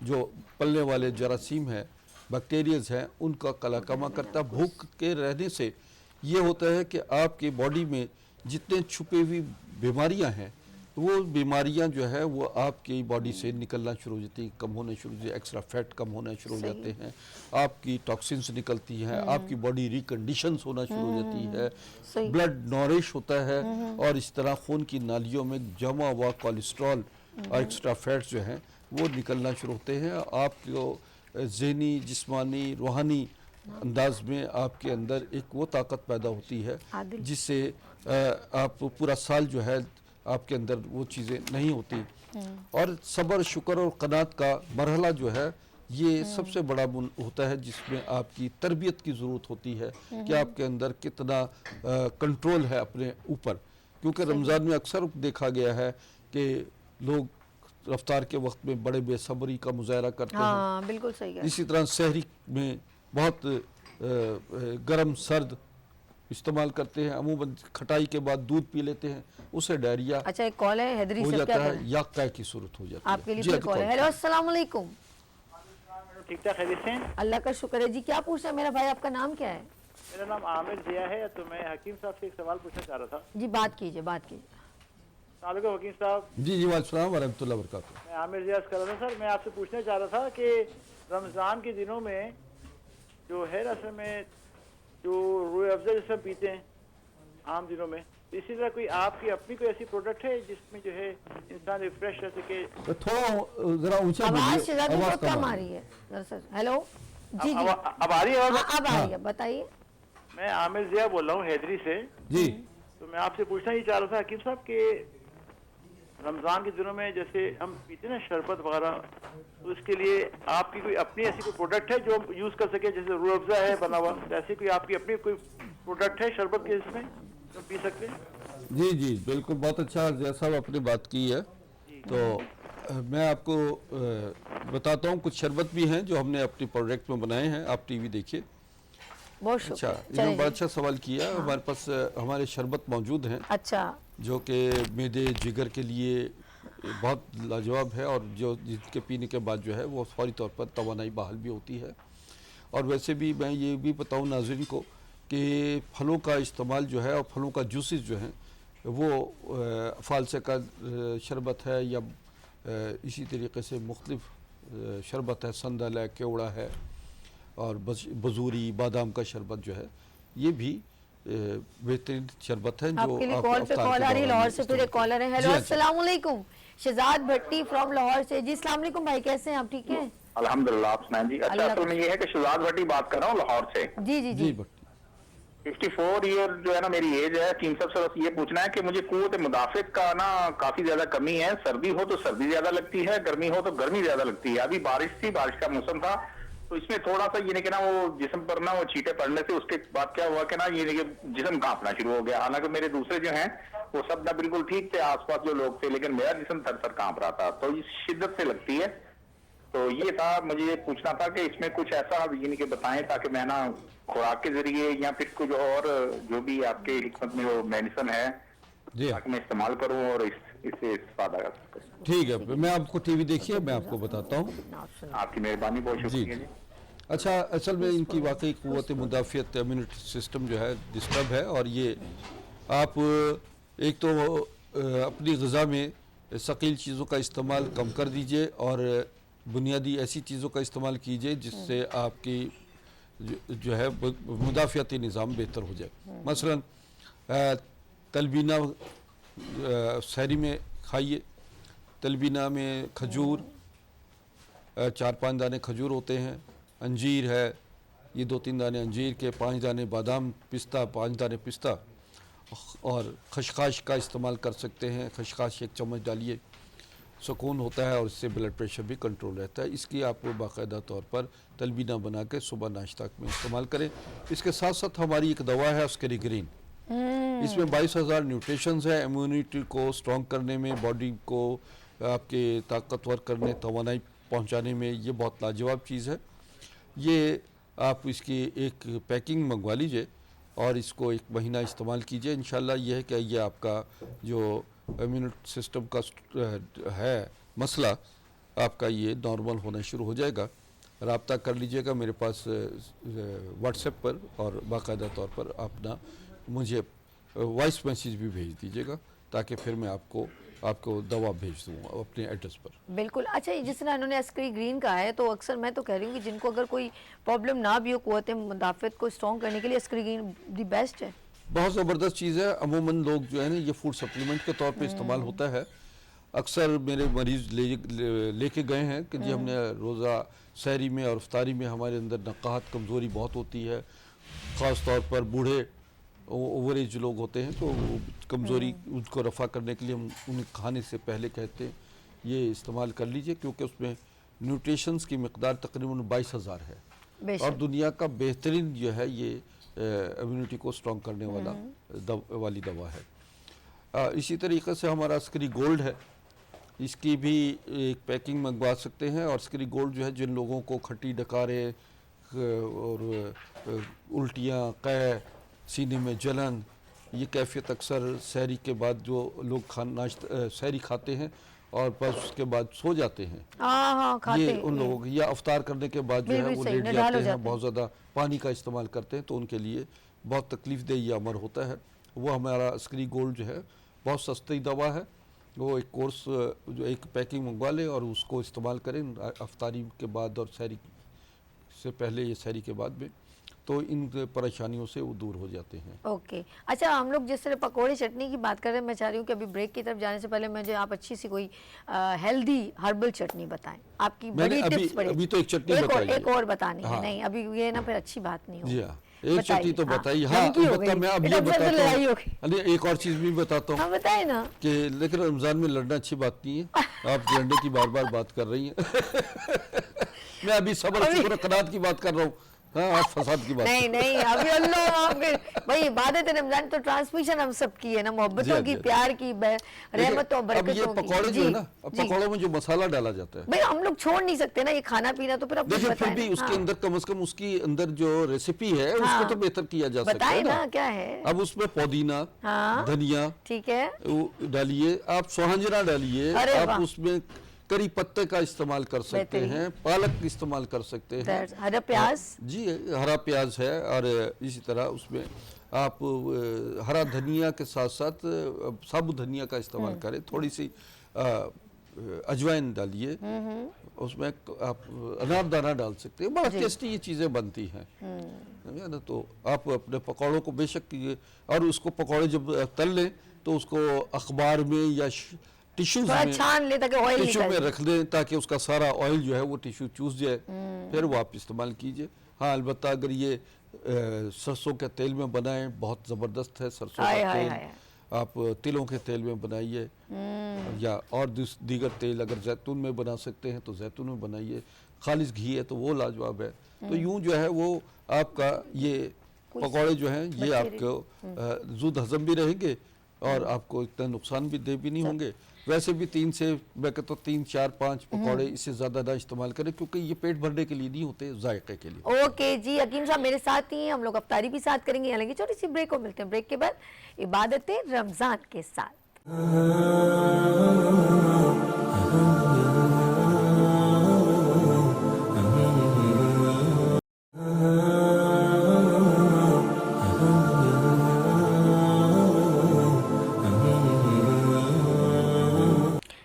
جو پلنے والے جراثیم ہیں، بیکٹیریاز ہیں، ان کا کلا کما کرتا ہے۔ بھوک کے رہنے سے یہ ہوتا ہے کہ آپ کی باڈی میں جتنے چھپے ہوئی بیماریاں ہیں وہ بیماریاں جو ہے وہ آپ کی باڈی سے نکلنا شروع ہو جاتی ہیں، کم ہونا شروع ہو جاتی ہے، ایکسٹرا فیٹ کم ہونا شروع ہو جاتے ہیں، آپ کی ٹاکسنز نکلتی ہیں، آپ کی باڈی ریکنڈیشنز ہونا شروع ہو جاتی ہے، بلڈ نورش ہوتا ہے، اور اس طرح خون کی نالیوں میں جمع ہوا کولیسٹرول اور ایکسٹرا فیٹس جو ہیں وہ نکلنا شروع ہوتے ہیں۔ آپ کو ذہنی، جسمانی، روحانی انداز میں آپ کے اندر ایک وہ طاقت پیدا ہوتی ہے جس سے آپ پورا سال جو ہے آپ کے اندر وہ چیزیں نہیں ہوتی۔ اور صبر، شکر اور قناعت کا مرحلہ جو ہے یہ سب سے بڑا ہوتا ہے جس میں آپ کی تربیت کی ضرورت ہوتی ہے کہ آپ کے اندر کتنا کنٹرول ہے اپنے اوپر، کیونکہ رمضان میں اکثر دیکھا گیا ہے کہ لوگ رفتار کے وقت میں بڑے بے صبری کا مظاہرہ کرتے ہیں۔ ہاں بالکل صحیح ہے۔ اسی طرح سحری میں بہت گرم سرد استعمال کرتے ہیں، عموماً کھٹائی کے بعد دودھ پی لیتے ہیں، اسے ڈائریا اچھا ایک کال ہے حیدری ہو صاحب، کیا جاتا ہے کریں یا قے کی صورت ہو جاتی ہے۔ آپ کے لیے جی، کوئی کال ہے۔ ہیلو السلام علیکم۔ ٹھیک ٹھاک خیریت سے ہیں؟ اللہ کا شکر ہے جی، کیا پوچھنا ہے میرا بھائی، آپ کا نام کیا ہے؟ میرا نام عامر ضیاء ہے، تو میں حکیم صاحب سے ایک سوال پوچھنا چاہ رہا تھا۔ جی بات کیجئے، بات کیجئے۔ السلام علیکم حکیم صاحب، جی وعلیکم السلام ورحمۃ اللہ وبرکاتہ۔ میں عامر ضیاء کر رہا تھا سر۔ میں آپ سے پوچھنا چاہ رہا تھا کہ رمضان کے دنوں میں جو ہے اصل میں جو روح افزا جس میں پیتے ہیں عام دنوں میں، اسی طرح کوئی آپ کی اپنی کوئی ایسی پروڈکٹ ہے جس میں جو ہے انسان ریفریش رہ سکے؟ تھوڑا ذرا اونچا آواز شہزاد بولیے، بہت آواز کم آ رہی ہے دراصل۔ ہیلو جی جی، اب آ رہی ہے ہاں اب آ رہی ہے، بتائیے۔ میں عامر ضیاء بول رہا ہوں حیدری سے۔ جی تو میں آپ سے پوچھنا یہ چاہ رہا تھا حکیم صاحب کہ رمضان کے دنوں میں جیسے ہم پیتے ہیں نا شربت وغیرہ، تو اس کے لیے آپ کی کوئی اپنی ایسی کوئی پروڈکٹ ہے جو ہم یوز کر سکیں؟ جیسے روح افزا ہے بنا ہوا، ایسی کوئی آپ کی اپنی کوئی پروڈکٹ ہے شربت کے اس میں جو پی سکتے ہیں؟ جی جی بالکل، بہت اچھا ضیاء صاحب آپ نے بات کی ہے۔ تو میں آپ کو بتاتا ہوں، کچھ شربت بھی ہیں جو ہم نے اپنی پروڈکٹ میں بنائے ہیں، آپ ٹی وی دیکھیے۔ بہت اچھا، شکریہ، انہوں نے بڑا اچھا سوال کیا۔ ہمارے پاس ہمارے شربت موجود ہیں اچھا جو کہ معدے جگر کے لیے بہت لاجواب ہے، اور جو جن کے پینے کے بعد جو ہے وہ فوری طور پر توانائی بحال بھی ہوتی ہے۔ اور ویسے بھی میں یہ بھی بتاؤں ناظرین کو کہ پھلوں کا استعمال جو ہے اور پھلوں کا جوسز جو ہیں وہ فالسے کا شربت ہے، یا اسی طریقے سے مختلف شربت ہے، سندل ہے، کیوڑا ہے، اور بزوری بادام کا شربت جو ہے، یہ بھی بہترین شربت ہے آپ جو کے لیے کال پہ کال آ رہی ہے لاہور سے، پھر ایک کالر ہے۔ ہیلو السلام علیکم، شہزاد بھٹی فرام لاہور سے۔ جی السلام علیکم بھائی، کیسے ہیں آپ؟ ٹھیک ہیں الحمدللہ، آپ سنائیں جی۔ اچھا، اصل میں یہ ہے کہ شہزاد بھٹی بات کر رہا ہوں لاہور سے۔ جی جی جی جی 54 ایئر جو ہے نا میری ایج ہے۔ حکیم صاحب سے بس یہ پوچھنا ہے کہ مجھے قوت مدافعت کا نا کافی زیادہ کمی ہے، سردی ہو تو سردی زیادہ لگتی ہے، گرمی ہو تو گرمی زیادہ لگتی ہے۔ ابھی بارش تھی، بارش کا موسم تھا، تو اس میں تھوڑا سا یہ نہیں کہ نا وہ جسم پر نا وہ چھینٹے پڑنے سے اس کے بعد کیا ہوا کہ نا یہ نہیں کہ جسم کانپنا شروع ہو گیا۔ حالانکہ میرے دوسرے جو ہیں وہ سب نہ بالکل ٹھیک تھے، آس پاس جو لوگ تھے، لیکن میرا جسم تھر تھر کانپ رہا تھا، تو یہ شدت سے لگتی ہے۔ تو یہ تھا، مجھے یہ پوچھنا تھا کہ اس میں کچھ ایسا یعنی کہ بتائیں تاکہ میں نا خوراک کے ذریعے یا پھر کچھ اور جو بھی آپ کے حکمت میں وہ میڈیسن ہے تاکہ میں استعمال کروں اور اس سے استفادہ کر سکوں۔ ٹھیک ہے، میں آپ کو ٹی وی دیکھیے، میں آپ کو بتاتا ہوں۔ آپ کی مہربانی، بہت شکریہ جی۔ اچھا، اصل میں ان کی واقعی قوت مدافعت امیونٹی سسٹم جو ہے ڈسٹرب ہے، اور یہ آپ ایک تو اپنی غذا میں ثقیل چیزوں کا استعمال کم کر دیجئے، اور بنیادی ایسی چیزوں کا استعمال کیجئے جس سے آپ کی جو ہے مدافعتی نظام بہتر ہو جائے۔ مثلا تلبینہ سحری میں کھائیے، تلبینہ میں کھجور، 4-5 دانے کھجور ہوتے ہیں، انجیر ہے، یہ 2-3 دانے انجیر کے، 5 دانے بادام پستہ، 5 دانے پستہ، اور خشخاش کا استعمال کر سکتے ہیں۔ خشخاش 1 چمچ ڈالیے، سکون ہوتا ہے اور اس سے بلڈ پریشر بھی کنٹرول رہتا ہے۔ اس کی آپ کو باقاعدہ طور پر تلبینہ بنا کے صبح ناشتہ میں استعمال کریں۔ اس کے ساتھ ساتھ ہماری ایک دوا ہے اسکری گرین، اس میں 22,000 نیوٹریشنز ہیں، امیونٹی کو سٹرونگ کرنے میں، باڈی کو آپ کے طاقتور کرنے، توانائی پہنچانے میں یہ بہت لاجواب چیز ہے۔ یہ آپ اس کی ایک پیکنگ منگوا لیجئے اور اس کو 1 مہینہ استعمال کیجئے۔ انشاءاللہ یہ ہے کہ یہ آپ کا جو امیونٹی سسٹم کا ہے مسئلہ، آپ کا یہ نارمل ہونا شروع ہو جائے گا. رابطہ کر لیجئے گا میرے پاس واٹس ایپ پر, اور باقاعدہ طور پر اپنا مجھے وائس میسیج بھی بھیج دیجئے گا تاکہ پھر میں آپ کو دوا بھیج دوں اپنے ایڈریس پر. بالکل. اچھا جس طرح انہوں نے عسکری گرین کہا ہے تو اکثر میں تو کہہ رہی ہوں کہ جن کو اگر کوئی پرابلم نہ بھی ہو قوت مدافعت کو اسٹرانگ کرنے کے لیے عسکری گرین دی بیسٹ ہے. بہت زبردست چیز ہے. عموماً لوگ جو ہے نا یہ فوڈ سپلیمنٹ کے طور پہ استعمال ہوتا ہے. اکثر میرے مریض لے کے گئے ہیں کہ جی ہم نے روزہ سحری میں اور افطاری میں ہمارے اندر نقاہت کمزوری بہت ہوتی ہے, خاص طور پر بوڑھے اوور ایج لوگ ہوتے ہیں, تو وہ کمزوری ان کو رفع کرنے کے لیے ہم انہیں کھانے سے پہلے کہتے ہیں یہ استعمال کر لیجئے, کیونکہ اس میں نیوٹریشنز کی مقدار تقریباً 22,000 ہے, اور دنیا کا بہترین جو ہے یہ امیونٹی کو اسٹرانگ کرنے والی دوا ہے. اسی طریقے سے ہمارا عسکری گولڈ ہے, اس کی بھی ایک پیکنگ منگوا سکتے ہیں. اور عسکری گولڈ جو ہے جن لوگوں کو کھٹی ڈکارے اور الٹیاں, قے, سینے میں جلن, یہ کیفیت اکثر سحری کے بعد جو لوگ سحری کھاتے ہیں اور بس اس کے بعد سو جاتے ہیں, یہ ان لوگوں کو, یا افطار کرنے کے بعد جو ہے وہ لیٹ جاتے ہیں, بہت زیادہ پانی کا استعمال کرتے ہیں, تو ان کے لیے بہت تکلیف دہ یہ امر ہوتا ہے. وہ ہمارا عسکری گولڈ جو ہے بہت سستی دوا ہے. وہ ایک کورس جو ایک پیکنگ منگوا لے اور اس کو استعمال کریں افطاری کے بعد اور سحری سے پہلے یا سحری کے بعد میں, تو ان پریشانیوں سے وہ دور ہو جاتے ہیں. اوکے. اچھا ہم لوگ جس طرح پکوڑے چٹنی کی بات کر رہے ہیں, میں چاہ رہی ہوں کہ ابھی بریک کی طرف جانے سے پہلے مجھے آپ اچھی سی کوئی ہیلدی ہربل چٹنی بتائیں. آپ کی بڑی ٹپس پڑے. ابھی تو ایک چٹنی بتائیے. ایک اور بتانی ہے. نہیں ابھی یہ نا پھر اچھی بات نہیں ہوگی. جی ہاں ایک چٹنی تو بتائیے. ہاں میں اب یہ بتاتا ہوں, ایک اور چیز بھی بتاتا ہوں. ہاں بتائیں نا. کہ لیکن رمضان میں لڑنا اچھی بات نہیں ہے. آپ لڑنے کی بار بار بات کر رہی ہیں. میں ابھی صبر شکر قناعت کی بات کر رہا ہوں. ہاں آپ فساد کی بات نہیں ابھی اللہ بھائی عبادت رمضان تو ٹرانسمیشن ہم سب کی ہے نا, محبتوں کی, پیار کی, رحمتوں اور برکتوں کی. اب یہ پکوڑے جو ہے نا, پکوڑوں میں جو مسالہ ڈالا جاتا ہے بھئی ہم لوگ چھوڑ نہیں سکتے نا یہ کھانا پینا, تو پھر اب دیکھیں پھر بھی اس کے اندر کم از کم اس کی اندر جو ریسیپی ہے اس کو تو بہتر کیا جا سکتا ہے. بتائیں نا کیا ہے. اب اس میں پودینہ, دھنیا ٹھیک ہے ڈالیے, آپ سوہنجنا ڈالیے, آپ اس میں کری پتے کا استعمال کر سکتے ہیں, پالک استعمال کر سکتے ہیں, ہرا پیاز, جی ہرا پیاز ہے, اور اسی طرح اس میں آپ ہرا دھنیا کے ساتھ ساتھ ثابت دھنیا کا استعمال کریں, تھوڑی سی اجوائن ڈالیے, اس میں آپ انار دانہ ڈال سکتے ہیں. بڑا ٹیسٹی یہ چیزیں بنتی ہیں. تو آپ اپنے پکوڑوں کو بے شک کیجیے, اور اس کو پکوڑے جب تل لیں تو اس کو اخبار میں یا ٹیشوز میں رکھ دیں تاکہ اس کا سارا آئل جو ہے وہ ٹیشو چوس جائے, پھر وہ آپ استعمال کیجئے. ہاں البتہ اگر یہ سرسوں کے تیل میں بنائیں بہت زبردست ہے. سرسوں کا تیل آپ تلوں کے تیل میں بنائیے, یا اور دیگر تیل اگر زیتون میں بنا سکتے ہیں تو زیتون میں بنائیے, خالص گھی ہے تو وہ لاجواب ہے. تو یوں جو ہے وہ آپ کا یہ پکوڑے جو ہیں یہ آپ کو زود ہضم بھی رہیں گے اور آپ کو اتنا نقصان بھی دے بھی نہیں ہوں گے. ویسے بھی 3 سے میں کہتا ہوں 3 4 5 پکوڑے اس سے زیادہ نہ استعمال کریں, کیونکہ یہ پیٹ بھرنے کے لیے نہیں ہوتے, ذائقے کے لیے. اوکے جی حکیم صاحب میرے ساتھ ہی ہیں, ہم لوگ افطاری بھی ساتھ کریں گے, حالانکہ چھوٹی سی بریک کو ملتے ہیں. بریک کے بعد عبادت رمضان کے ساتھ.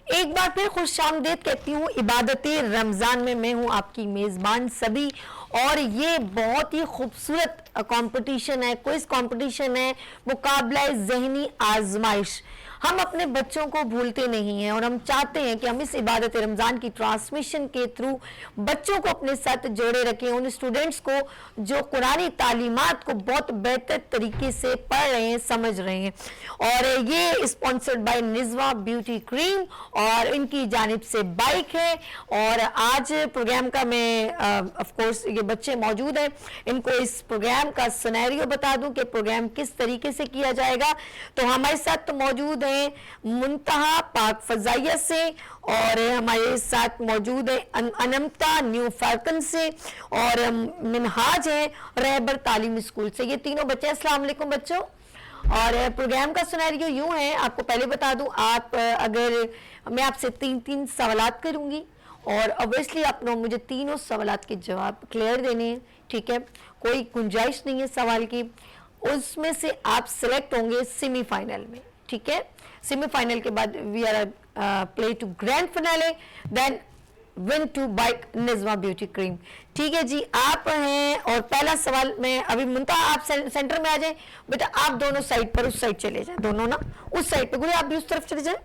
ایک بار پھر خوش آمدید کہتی ہوں عبادت رمضان میں. میں ہوں آپ کی میزبان سبی, اور یہ بہت ہی خوبصورت کمپٹیشن ہے, کوئز کمپٹیشن ہے, مقابلہ ذہنی آزمائش. ہم اپنے بچوں کو بھولتے نہیں ہیں اور ہم چاہتے ہیں کہ ہم اس عبادت رمضان کی ٹرانسمیشن کے تھرو بچوں کو اپنے ساتھ جوڑے رکھیں, ان اسٹوڈنٹس کو جو قرآنی تعلیمات کو بہت بہتر طریقے سے پڑھ رہے ہیں, سمجھ رہے ہیں. اور یہ اسپانسرڈ بائی نزوہ بیوٹی کریم, اور ان کی جانب سے بائک ہے. اور آج پروگرام کا میں آف کورس یہ بچے موجود ہیں, ان کو اس پروگرام کا سینیریو بتا دوں کہ پروگرام کس طریقے سے کیا جائے گا. تو ہمارے ساتھ موجود ہیں منتہا پاک فضائیہ سے, اور ہمارے ساتھ موجود ہے انمتا نیو فارکن سے, اور منہاج ہیں رہبر تعلیم اسکول سے. یہ تینوں بچے. السلام علیکم بچوں. اور پروگرام کا سینیریو یوں ہے, آپ کو پہلے بتا دوں, آپ اگر میں آپ سے 3 سوالات کروں گی, اور obviously آپ نے مجھے تینوں سوالات کے جواب کلیئر دینے ہیں, ٹھیک ہے, کوئی گنجائش نہیں ہے سوال کی. اس میں سے آپ سلیکٹ ہوں گے سیمی فائنل میں, ٹھیک ہے. سیمی فائنل کے بعد we are play to grand finale, then one two بائک نظمہ بیوٹی کریم. ٹھیک ہے جی, آپ ہیں اور پہلا سوال میں ابھی منتہا آپ سینٹر میں آ جائیں بیٹا, آپ دونوں سائڈ پر اس سائڈ چلے جائیں, دونوں نا اس سائڈ پہ, گڑیا آپ بھی اس طرف چلے جائیں.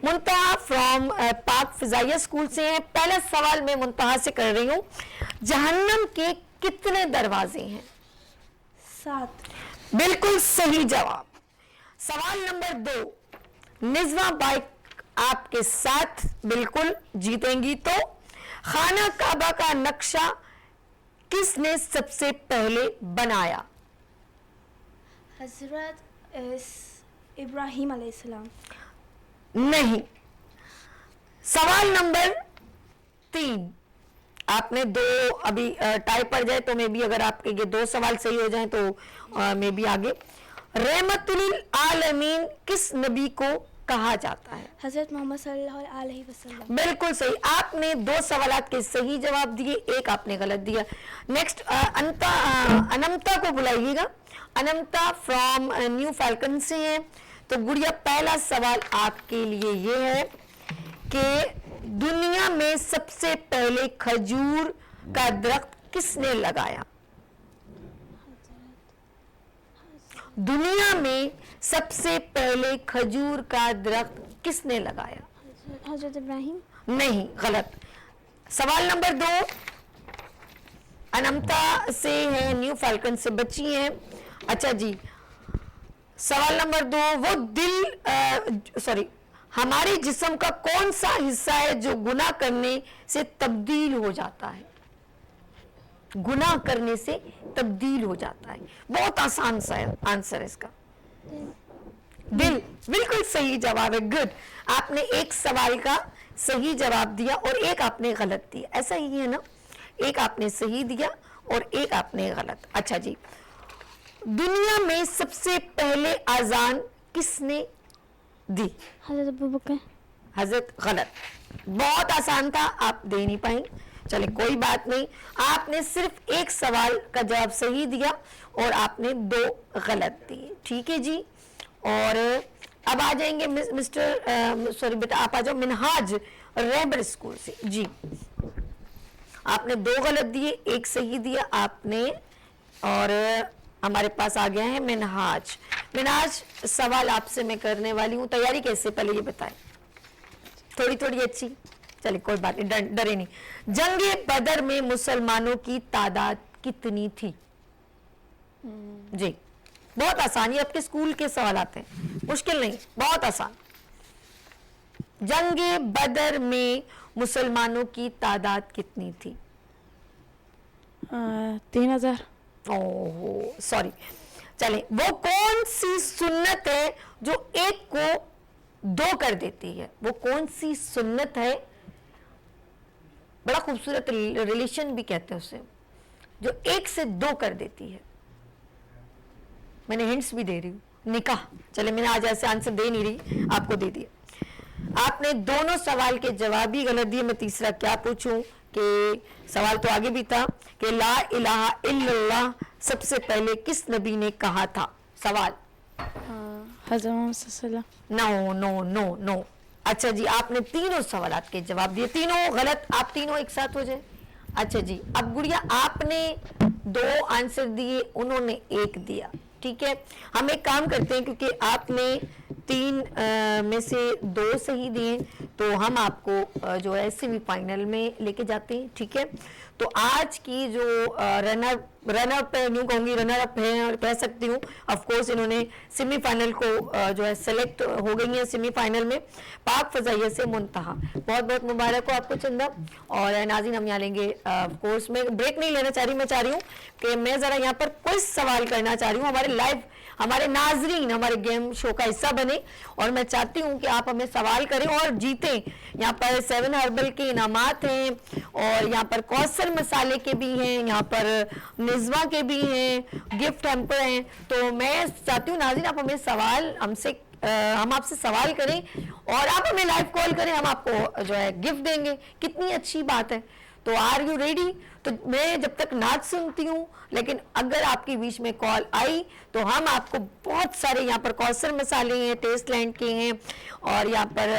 منتہا فرام پاک فضائیہ اسکول سے ہیں. پہلا سوال میں منتہا سے کر رہی ہوں, جہنم کے کتنے دروازے ہیں؟ 7. بالکل صحیح جواب. سوال نمبر 2, نظمہ بائک آپ کے ساتھ بالکل جیتیں گی. تو خانہ کعبہ کا نقشہ کس نے سب سے پہلے بنایا؟ حضرت ابراہیم علیہ السلام. نہیں. سوال نمبر 3, آپ نے 2 ابھی ٹائی پڑ جائے تو میں بھی اگر آپ کے یہ 2 سوال صحیح ہو جائیں تو میں بھی آگے. رحمت للعالمین کس نبی کو کہا جاتا ہے؟ حضرت محمد صلی اللہ علیہ وسلم. بالکل صحیح. آپ نے 2 سوالات کے صحیح جواب دیے, ایک آپ نے غلط دیا. نیکسٹ انمتا کو بلائیے گا. انمتا فرام نیو فالکن سے ہیں. تو گڑیا پہلا سوال آپ کے لیے یہ ہے کہ دنیا میں سب سے پہلے کھجور کا درخت کس نے لگایا؟ دنیا میں سب سے پہلے کھجور کا درخت کس نے لگایا؟ حضرت ابراہیم. نہیں, غلط. سوال نمبر 2, انمتا سے ہیں, نیو فالکن سے بچی ہیں. اچھا جی, سوال نمبر 2, وہ ہمارے جسم کا کون سا حصہ ہے جو گناہ کرنے سے تبدیل ہو جاتا ہے؟ گناہ کرنے سے تبدیل ہو جاتا ہے. بہت آسان سا آنسر ہے اس کا. دل. بالکل صحیح جواب ہے. گڈ. آپ نے ایک سوال کا صحیح جواب دیا اور ایک آپ نے غلط دیا, ایسا ہی ہے نا, ایک آپ نے صحیح دیا اور ایک آپ نے غلط. اچھا جی, دنیا میں سب سے پہلے اذان کس نے دی؟ حضرت ابوبکر. حضرت. غلط. بہت آسان تھا, آپ دے نہیں پائیں. چلے کوئی بات نہیں, آپ نے صرف ایک سوال کا جواب صحیح دیا اور آپ نے 2 غلط دیے. ٹھیک ہے جی, اور اب آ جائیں گے مسٹر بیٹا آپ آ جاؤ منہاج ریبر اسکول سے. جی, آپ نے 2 غلط دیے, ایک صحیح دیا آپ نے, اور ہمارے پاس آ گیا ہے منہاج. منہاج, سوال آپ سے میں کرنے والی ہوں, تیاری کیسے پہلے یہ بتائیں. تھوڑی اچھی, چلے کوئی بات نہیں, ڈرے نہیں. جنگ بدر میں مسلمانوں کی تعداد کتنی تھی؟ جی, بہت آسان, یہ آپ کے اسکول کے سوالات ہیں, مشکل نہیں, بہت آسان. جنگ بدر میں مسلمانوں کی تعداد کتنی تھی؟ 3000. سوری. چلیں, وہ کون سی سنت ہے جو ایک کو 2 کر دیتی ہے؟ وہ کون سی سنت ہے, بڑا خوبصورت ریلیشن بھی کہتے ہیں اسے, جو 1 سے 2 کر دیتی ہے؟ میں نے ہنٹس بھی دے رہی ہوں. نکاح. چلے, میں نے آج ایسے آنسر دے نہیں رہی, آپ کو دے دیا. آپ نے دونوں سوال کے جواب بھی غلط دیے. میں تیسرا کیا پوچھوں کہ سوال تو آگے بھی تھا کہ لا الہ الا اللہ سب سے پہلے کس نبی نے کہا تھا؟ سوال. حضرت محمد صلی اللہ علیہ نو. نو. اچھا جی, آپ نے تینوں سوالات کے جواب دیے, تینوں غلط. آپ تینوں ایک ساتھ ہو جائے. اچھا جی, اب گڑیا آپ نے 2 آنسر دیے, انہوں نے 1 دیا. ٹھیک ہے, ہم ایک کام کرتے ہیں, کیونکہ آپ نے 3 میں سے 2 صحیح دیے تو ہم آپ کو جو ہے سیمی فائنل میں لے کے جاتے ہیں. ٹھیک ہے, تو آج کی جو رنر اپ یوں کہوں گی, رنر اپ ہے اور کہہ سکتی ہوں, آف کورس انہوں نے سیمی فائنل کو جو ہے سلیکٹ ہو گئی ہیں سیمی فائنل میں, پاک فضائیہ سے منتہا. بہت بہت مبارک ہو آپ کو چندہ. اور ناظرین, ہم یہاں لیں گے آف کورس, میں بریک نہیں لینا چاہ رہی, میں چاہ رہی ہوں کہ میں ذرا یہاں پر کوئی سوال کرنا چاہ رہی ہوں. ہمارے لائیو, ہمارے ناظرین ہمارے گیم شو کا حصہ بنے, اور میں چاہتی ہوں کہ آپ ہمیں سوال کریں اور جیتیں. یہاں پر 7 ہربل کے انعامات ہیں, اور یہاں پر کوثر مسالے کے بھی ہیں, یہاں پر نزوہ کے بھی ہیں, گفٹ ہیمپر ہیں. تو میں چاہتی ہوں ناظرین آپ ہمیں سوال ہم سے ہم آپ سے سوال کریں اور آپ ہمیں لائیو کال کریں, ہم آپ کو جو ہے گفٹ دیں گے. کتنی اچھی بات ہے. تو آر یو ریڈی؟ تو میں جب تک نعت سنتی ہوں, لیکن اگر آپ کے بیچ میں کال آئی تو ہم آپ کو بہت سارے یہاں پر کوثر مسالے ہیں, ٹیسٹ لینڈ کے ہیں, اور یہاں پر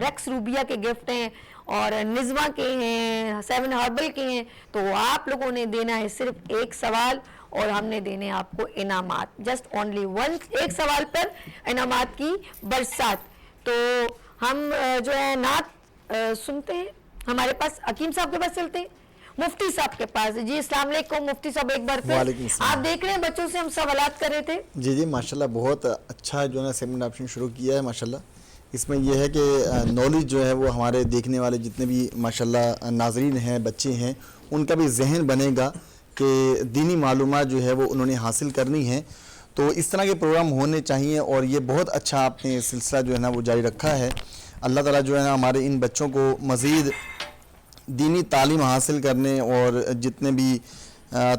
ریکس روبیا کے گفٹ ہیں, اور نزوا کے ہیں, 7 ہربل کے ہیں. تو آپ لوگوں نے دینا ہے صرف ایک سوال, اور ہم نے دینے آپ کو انعامات, جسٹ اونلی ون, ایک سوال پر انعامات کی برسات. تو ہم جو ہے نعت سنتے ہیں. ہمارے پاس حکیم صاحب کے پاس چلتے ہیں, مفتی صاحب کے پاس. جی السلام علیکم مفتی صاحب, ایک بار پھر آپ دیکھ رہے ہیں بچوں سے ہم سوالات کر رہے تھے. جی ماشاءاللہ بہت اچھا جو ہے نا سیگمنٹ آپ نے شروع کیا ہے ماشاءاللہ. اس میں یہ ہے کہ نالج جو ہے وہ ہمارے دیکھنے والے جتنے بھی ماشاءاللہ ناظرین ہیں, بچے ہیں, ان کا بھی ذہن بنے گا کہ دینی معلومات جو ہے وہ انہوں نے حاصل کرنی ہے. تو اس طرح کے پروگرام ہونے چاہیے, اور یہ بہت اچھا آپ نے سلسلہ جو ہے نا وہ جاری رکھا ہے. اللہ تعالیٰ جو ہے نا ہمارے ان بچوں کو مزید دینی تعلیم حاصل کرنے, اور جتنے بھی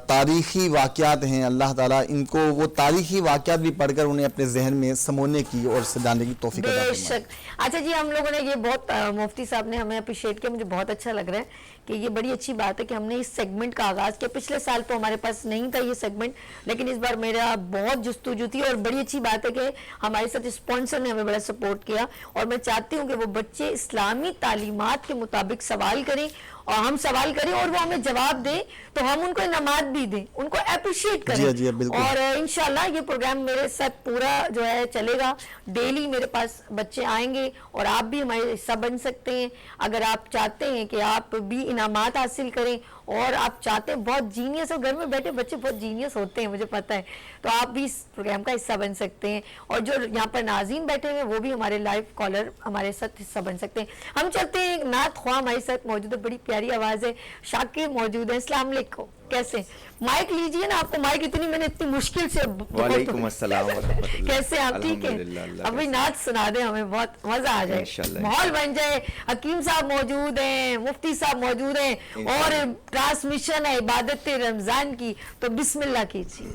تاریخی واقعات ہیں اللہ تعالیٰ ان کو وہ تاریخی واقعات بھی پڑھ کر انہیں اپنے ذہن میں سمونے کی اور سجانے کی توفیق عطا فرمائے. بے شک. اچھا جی, ہم لوگوں نے یہ بہت مفتی صاحب نے ہمیں اپریشیٹ کیا, مجھے بہت اچھا لگ رہا ہے کہ یہ بڑی اچھی بات ہے کہ ہم نے اس سیگمنٹ کا آغاز کیا. پچھلے سال تو ہمارے پاس نہیں تھا یہ سیگمنٹ, لیکن اس بار میرا بہت جستجو تھی, اور بڑی اچھی بات ہے کہ ہمارے ساتھ اسپانسر نے ہمیں بڑا سپورٹ کیا. اور میں چاہتی ہوں کہ وہ بچے اسلامی تعلیمات کے مطابق سوال کریں, اور ہم سوال کریں اور وہ ہمیں جواب دیں, تو ہم ان کو انعامات بھی دیں, ان کو اپریشیٹ کریں. جی بالکل. اور انشاءاللہ یہ پروگرام میرے ساتھ پورا جو ہے چلے گا. ڈیلی میرے پاس بچے آئیں گے, اور آپ بھی ہمارے حصہ بن سکتے ہیں. اگر آپ چاہتے ہیں کہ آپ بھی انعامات حاصل کریں, اور آپ چاہتے ہیں بہت جینیس, اور گھر میں بیٹھے بچے بہت جینیس ہوتے ہیں مجھے پتہ ہے, تو آپ بھی اس پروگرام کا حصہ بن سکتے ہیں. اور جو یہاں پر ناظرین بیٹھے ہیں وہ بھی ہمارے لائیو کالر ہمارے ساتھ حصہ بن سکتے ہیں. ہم چلتے ہیں, نعت خواہ ہمارے ساتھ موجود ہے, بڑی پیاری آواز ہے, شاکر موجود ہے. السلام علیکم, کیسے مائک لیجئے نا, آپ کو مائک اتنی میں نے اتنی مشکل سے. وعلیکم السلام ورحمۃ اللہ. کیسے آپ ٹھیک ہیں؟ ابھی نعت سنا دیں, ہمیں بہت مزہ آ جائے, ماحول بن جائے. حکیم صاحب موجود ہیں, مفتی صاحب موجود ہیں, اور ٹرانسمیشن ہے عبادت رمضان کی, تو بسم اللہ کیجیے.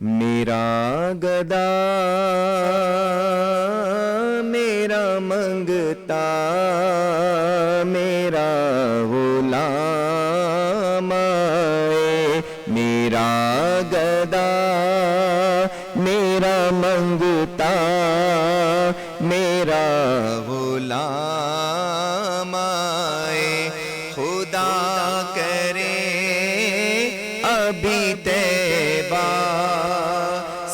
میرا گدا میرا منگتا میرا غلام آئے, میرا گدا میرا منگتا میرا غلام آئے. خدا کرے ابھی طیبہ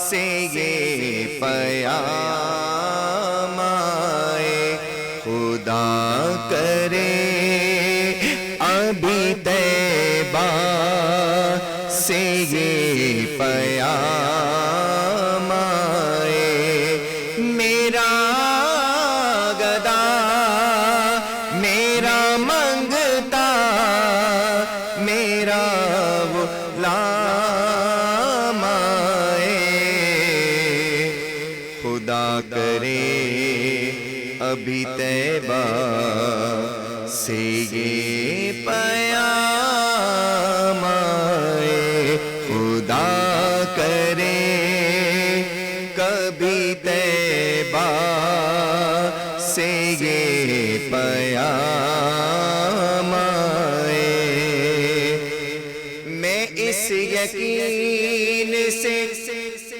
سے یہ پیام آئے. خدا کرے ابھی طیبہ سے یہ پیام آئے. میرا گدا میرا منگتا میرا غلام آئے. خدا کرے ابھی طیبہ سے یہ پیام آئے. خدا کرے کبھی طیبہ سے یہ پیام آئے. میں اس یقین سے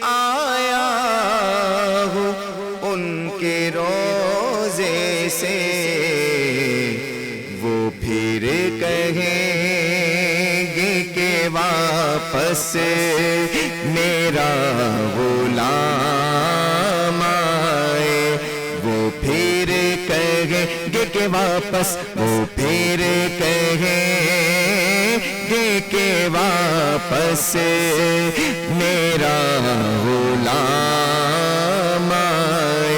آیا ہوں ان کے روزے سے, وہ پھر کہیں گے کہ واپس میرا غلام آئے. وہ پھر کہیں گے کہ واپس, وہ پھر کہیں گے کہ واپس میرا غلام آئے.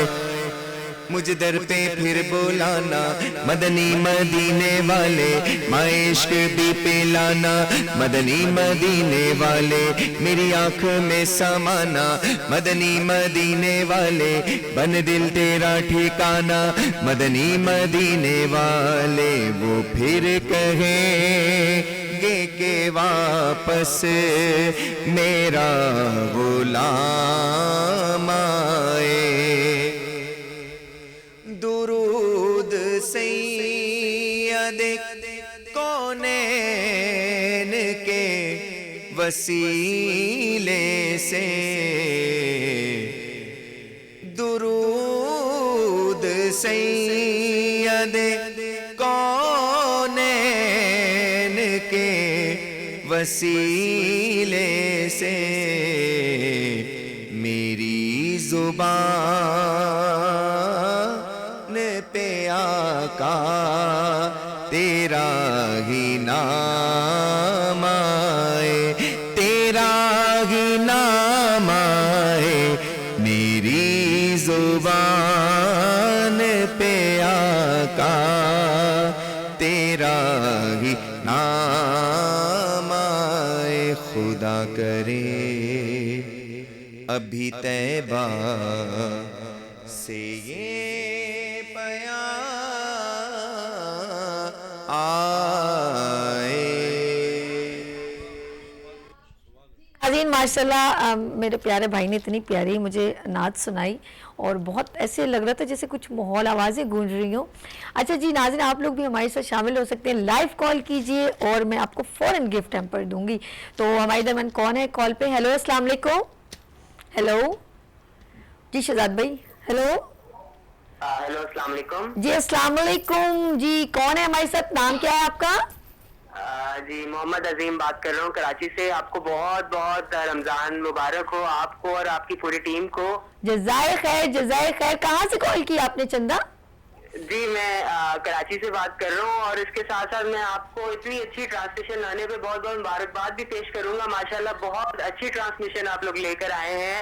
مجھ در پہ پھر بلانا مدنی مدینے والے, عشق بھی پلانا مدنی مدینے والے. میری آنکھ میں سمانا مدنی مدینے والے, بن دل تیرا ٹھکانا مدنی مدینے والے. وہ پھر کہیں گے کہ کے واپس میرا غلام آئے. درود سید کونین کے وسیلے سے, درود سید کونین کے وسیلے سے میری زبان پہ آقا تیرا ہی نام آئے, تیرا ہی نام آئے, میری زبان پہ آقا تیرا ہی نام آئے. خدا کرے ابھی طیبہ سے یہ پیام آئے. ناظرین ماشاءاللہ میرے پیارے بھائی نے اتنی پیاری مجھے نعت سنائی اور بہت ایسے لگ رہا تھا جیسے کچھ ماحول آوازیں گونج رہی ہوں. اچھا جی ناظرین آپ لوگ بھی ہمارے ساتھ شامل ہو سکتے ہیں, لائیو کال کیجئے اور میں آپ کو فوراً گفٹ ہیمپر دوں گی. تو ہمارے درمیان کون ہے کال پہ؟ ہیلو السلام علیکم. ہیلو جی شہزاد بھائی. ہیلو ہیلو السلام علیکم. جی السلام علیکم. جی کون ہے ہمارے ساتھ, نام کیا ہے آپ کا؟ جی محمد عظیم بات کر رہا ہوں کراچی سے. آپ کو بہت بہت رمضان مبارک ہو, آپ کو اور آپ کی پوری ٹیم کو. جزائے خیر جزائے خیر. کہاں سے کال کی آپ نے چندہ؟ جی میں کراچی سے بات کر رہا ہوں اور اس کے ساتھ ساتھ میں آپ کو اتنی اچھی ٹرانسمیشن لانے پہ بہت بہت مبارکباد بھی پیش کروں گا. ماشاءاللہ بہت اچھی ٹرانسمیشن آپ لوگ لے کر آئے ہیں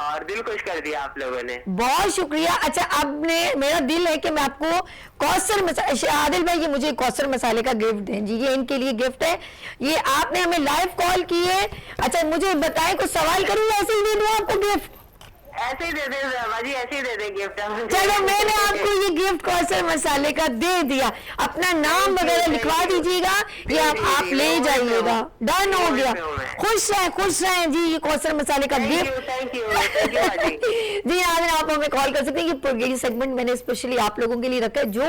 اور دل خوش کر دیا آپ لوگوں نے. بہت شکریہ. اچھا اب نے میرا دل ہے کہ میں آپ کو کوثر عادل بھائی یہ مجھے کوثر مسالے کا گفٹ دیں جی, یہ ان کے لیے گفٹ ہے. یہ آپ نے ہمیں لائیو کال کی ہے. اچھا مجھے بتائیں کچھ سوال کروں یا ایسے ہی دے دوں آپ کو گفٹ؟ ایسے ہی دے دیں باجی, ایسے ہی دے دیں گفٹ. چلو میں نے آپ کو یہ گفٹ کوثر مسالے کا دے دیا. اپنا نام وغیرہ لکھوا دیجیے گا, یہ آپ لے جائیے گا. ڈن ہو گیا. خوش رہیں جی. یہ کوثر مسالے کا گفٹ. جی آج آپ ہمیں کال کر سکتے ہیں. یہ سیگمنٹ میں نے اسپیشلی آپ لوگوں کے لیے رکھا ہے جو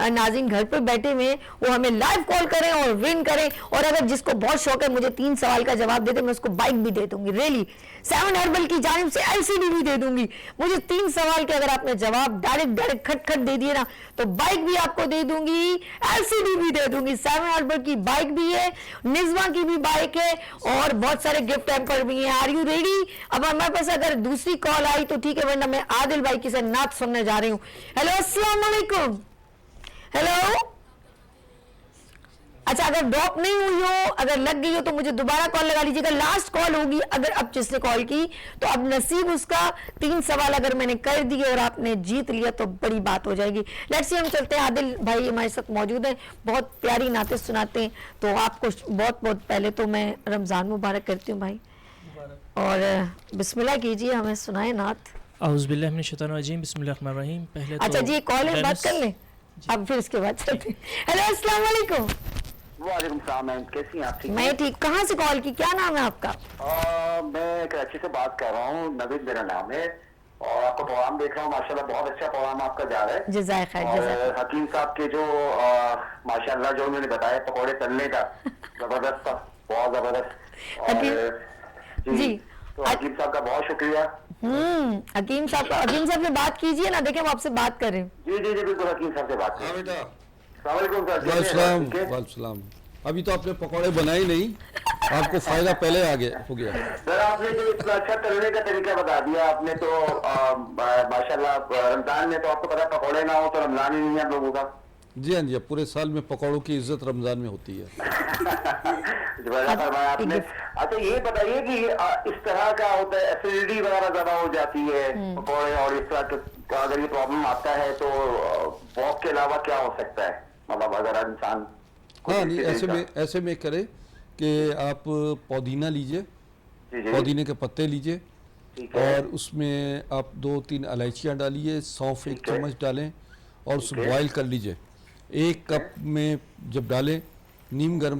ناظرین گھر پہ بیٹھے ہوئے ہیں وہ ہمیں لائیو کال کریں اور ون کریں. اور اگر جس کو بہت شوق ہے مجھے 3 سوال کا جواب دے دیں, میں اس کو بائک بھی دے دوں گی. ریلی 7 ہربل کی جانب سے LCD بھی دے دوں گی. مجھے 3 سوال کے اگر آپ نے جواب ڈائریکٹ کھٹ دے دیے نا تو بائک بھی آپ کو دے دوں گی, LCD بھی دے دوں گی. 7 ہربل کی بائک بھی ہے, نزوہ کی بھی بائک ہے اور بہت سارے گفٹ ہیمپر بھی ہیں. Are you ready? اب ہمارے پاس اگر دوسری کال آئی تو ٹھیک ہے, ورنہ میں عادل بھائی کی سے نعت سننے جا رہی ہوں. ہیلو السلام علیکم. ہیلو. اچھا اگر ڈراپ نہیں ہوئی ہو, اگر لگ گئی ہو تو مجھے دوبارہ کال لگا لیجیے گا. لاسٹ کال ہوگی اگر اب جس نے کال کی تو اب نصیب اس کا. 3 سوال اگر میں نے کر دیے اور آپ نے جیت لیا تو بڑی بات ہو جائے گی. لیٹس سی ہم چلتے ہیں. عادل بھائی ہمارے ساتھ موجود ہیں, بہت پیاری نعتیں سناتے ہیں. تو آپ کو بہت پہلے تو میں رمضان مبارک کرتی ہوں بھائی, اور بسم اللہ کیجیے, ہمیں سنائیں نعت. اعوذ باللہ من الشیطان الرجیم, بسم اللہ الرحمن الرحیم. پہلے اچھا جی کال ہے, بات کر لیں اب پھر اس کے بعد چلتے ہیں. ہیلو السلام علیکم. وعلیکم السلام میم, کیسی ہیں آپ؟ میں ٹھیک. کہاں سے کال کی, کیا نام ہے آپ کا؟ میں کراچی سے بات کر رہا ہوں, نوید میرا نام ہے اور آپ کا پروگرام دیکھ رہا ہوں. ماشاءاللہ بہت اچھا پروگرام آپ کا جا رہا ہے. جزائے خیر. اور حکیم صاحب کے جو ماشاءاللہ جو انہوں نے بتایا پکوڑے تلنے کا, زبردست تھا, بہت زبردست. جی تو حکیم صاحب کا بہت شکریہ. حکیم صاحب سے بات کیجئے نا, دیکھیں ہم آپ سے بات کر رہے ہیں. جی بالکل حکیم صاحب سے بات کریں. السلام علیکم سر. وعلیکم السلام. ابھی تو آپ نے پکوڑے بنائے نہیں, آپ کو فائدہ پہلے آگے ہو گیا. سر آپ نے جو اتنا اچھا تلنے کا طریقہ بتا دیا آپ نے, تو ماشاءاللہ رمضان میں تو آپ کو پتا پکوڑے نہ ہو تو رمضان ہی نہیں ہے ہم لوگوں کا. جی ہاں جی, اب پورے سال میں پکوڑوں کی عزت رمضان میں ہوتی ہے. فرمایا آپ نے. اچھا یہ بتائیے کہ اس طرح کا ہوتا ہے, ایسیڈیٹی وغیرہ زیادہ ہو جاتی ہے پکوڑے, اور اس طرح کا اگر یہ پرابلم آتا ہے تو واک کے علاوہ کیا ہو سکتا ہے, مطلب اگر انسان. ہاں نہیں, ایسے میں کرے کہ آپ پودینہ لیجئے, پودینے کے پتے لیجئے اور اس میں آپ 2-3 الائچیاں ڈالیے, سونف 1 چمچ ڈالیں اور اس کو بوائل کر لیجئے. 1 کپ میں جب ڈالیں نیم گرم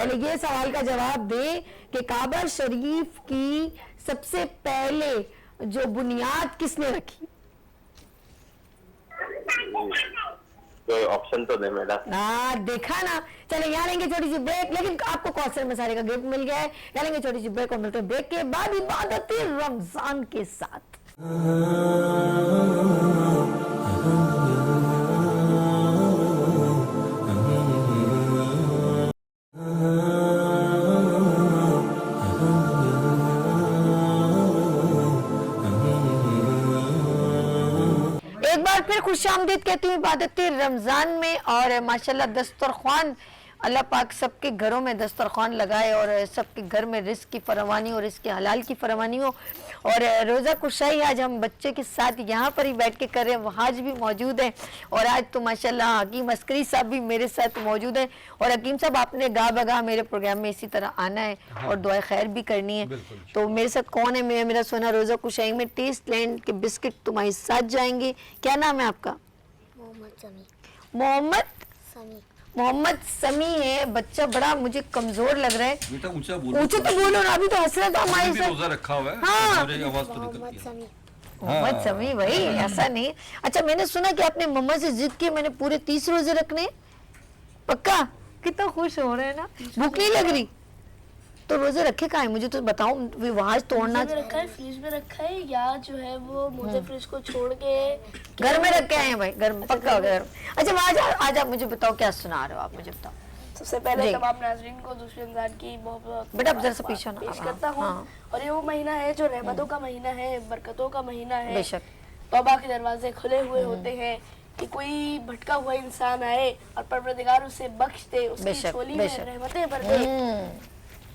پہلے یہ سوال کا جواب دے کہ کعبہ شریف کی سب سے پہلے جو بنیاد کس نے رکھی؟ کوئی آپشن تو دے میڈم. دیکھا نا. چلے یہاں لیں گے چھوٹی سی بریک, لیکن آپ کو کوثر مسالے کا گفٹ مل گیا ہے. یہاں لیں گے چھوٹی سی بریک, اور ملتے ہیں بریک کے بعد عبادت رمضان کے ساتھ. ایک بار پھر خوش آمدید کہتی ہوں عبادت رمضان میں. اور ماشاءاللہ دسترخوان اللہ پاک سب کے گھروں میں دسترخوان لگائے, اور سب کے گھر میں رزق کی فراوانی اور رزق حلال کی فراوانی ہو. اور روزہ کشائی آج ہم بچے کے ساتھ یہاں پر ہی بیٹھ کے کر رہے ہیں, وہ آج بھی موجود ہیں. اور آج تو ماشاءاللہ حکیم عسکری صاحب بھی میرے ساتھ موجود ہیں. اور حکیم صاحب آپ نے گاہ بگاہ میرے پروگرام میں اسی طرح آنا ہے اور دعائے خیر بھی کرنی ہے. تو میرے ساتھ کون ہے؟ میرا سونا روزہ کشائی میں ٹیسٹ لینڈ کے بسکٹ تمہارے ساتھ جائیں گے. کیا نام ہے آپ کا؟ محمد سمی ہے. بچہ بڑا مجھے کمزور لگ رہا ہے. بیٹا اونچا اونچا تو بولو نا, ابھی تو ہنس رہا تھا ہمارے ساتھ. روزہ رکھا ہوا ہے, ہاں آواز تو نکلتی ہے. محمد سمی بھائی, ایسا نہیں. اچھا میں نے سنا کہ آپ نے مما سے ضد کی میں نے پورے 30 روزے رکھنے. پکا؟ کتنا خوش ہو رہے ہیں نا. بھوک نہیں لگ رہی تو روزے رکھے کہاں ہیں مجھے تو بتاؤ. وہاں توڑنا رکھا ہے, فریج میں رکھا ہے, یا جو ہے وہ موزے فریج کو چھوڑ کے گھر میں رکھے آئے ہیں بھائی, گھر میں پکا ہو گیا. اچھا آج آپ مجھے بتاؤ کیا سنا رہے ہو آپ مجھے بتاؤ. سب سے پہلے تمام ناظرین کو دوسرے رمضان کی بہت بہت بیٹا ذرا سے پیچھے پیش کرتا ہوں. اور یہ وہ مہینہ ہے جو رحمتوں کا مہینہ ہے, برکتوں کا مہینہ ہے. بے شک توبہ کے دروازے کھلے ہوئے ہوتے ہیں کہ کوئی بھٹکا ہوا انسان آئے اور پروردگار اسے بخش دے, اس کی جھولی میں رحمتیں بھر دے.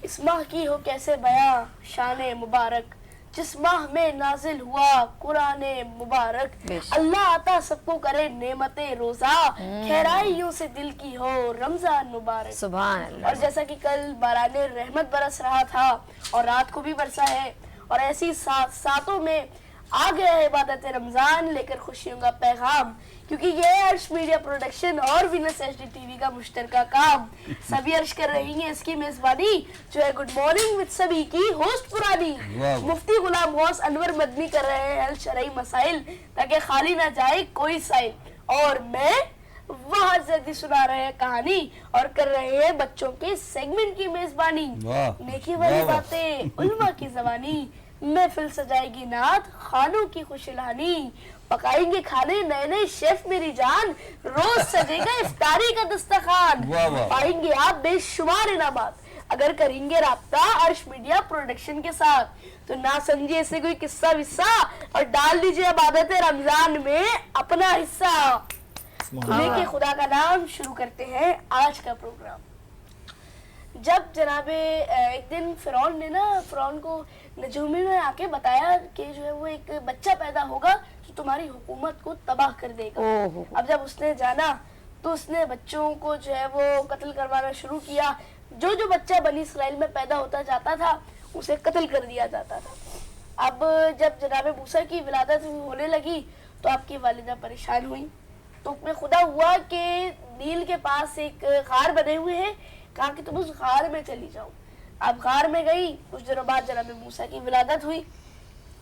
اس ماہ کی ہو کیسے بیاں شان مبارک, جس ماہ میں نازل ہوا قرآن مبارک. اللہ عطا سب کو کرے نعمت روزہ, خیرائیوں سے دل کی ہو رمضان مبارک. سبحان اللہ. اور جیسا کہ کل باران رحمت برس رہا تھا اور رات کو بھی برسا ہے, اور ایسی ساتوں میں آ گیا ہے عبادت رمضان لے کر خوشیوں کا پیغام, کیونکہ یہ عرش میڈیا پروڈکشن اور Venus H D T V کا مشترکہ کام. سبھی عرش کر رہی ہیں اس کی میزبانی, جو ہے گڈ مارننگ وتھ سبھی کی ہوسٹ پرانی. مفتی غلام غوث انور مدنی کر رہے ہیں حل شرعی مسائل تاکہ خالی نہ جائے کوئی سائل, اور میں وہاں زیادی سنا رہے ہیں کہانی اور کر رہے ہیں بچوں کے سیگمنٹ کی میزبانی. نیکی والی باتیں علماء کی زبانی, محفل سجائے گی نعت خانوں کی خوش الہانی. پکائیں گے کھانے نئے نئے شیف میری جان, روز سجے گا افطاری کا دسترخوان. پائیں گے آپ بے شمار انعامات اگر کریں گے رابطہ عرش میڈیا پروڈکشن کے ساتھ. تو نہ سمجھے اسے کوئی قصہ وصہ اور ڈال دیجئے عبادت رمضان میں اپنا حصہ. لے کے خدا کا نام شروع کرتے ہیں آج کا پروگرام. جب جناب ایک دن فرعون کو نجومی میں آ کے بتایا کہ جو ہے وہ ایک بچہ پیدا ہوگا جو تمہاری حکومت کو تباہ کر دے گا. اب جب اس نے جانا تو اس نے بچوں کو جو ہے وہ قتل کروانا شروع کیا. جو بچہ بنی اسرائیل میں پیدا ہوتا جاتا تھا اسے قتل کر دیا جاتا تھا. اب جب جناب موسیٰ کی ولادت ہونے لگی تو آپ کی والدہ پریشان ہوئی. تو حکم خدا ہوا کہ نیل کے پاس ایک غار بنے ہوئے ہیں, کہا کہ تم اس غار میں چلی جاؤ. اب غار میں گئی. کچھ دنوں بعد جناب موسیٰ کی ولادت ہوئی.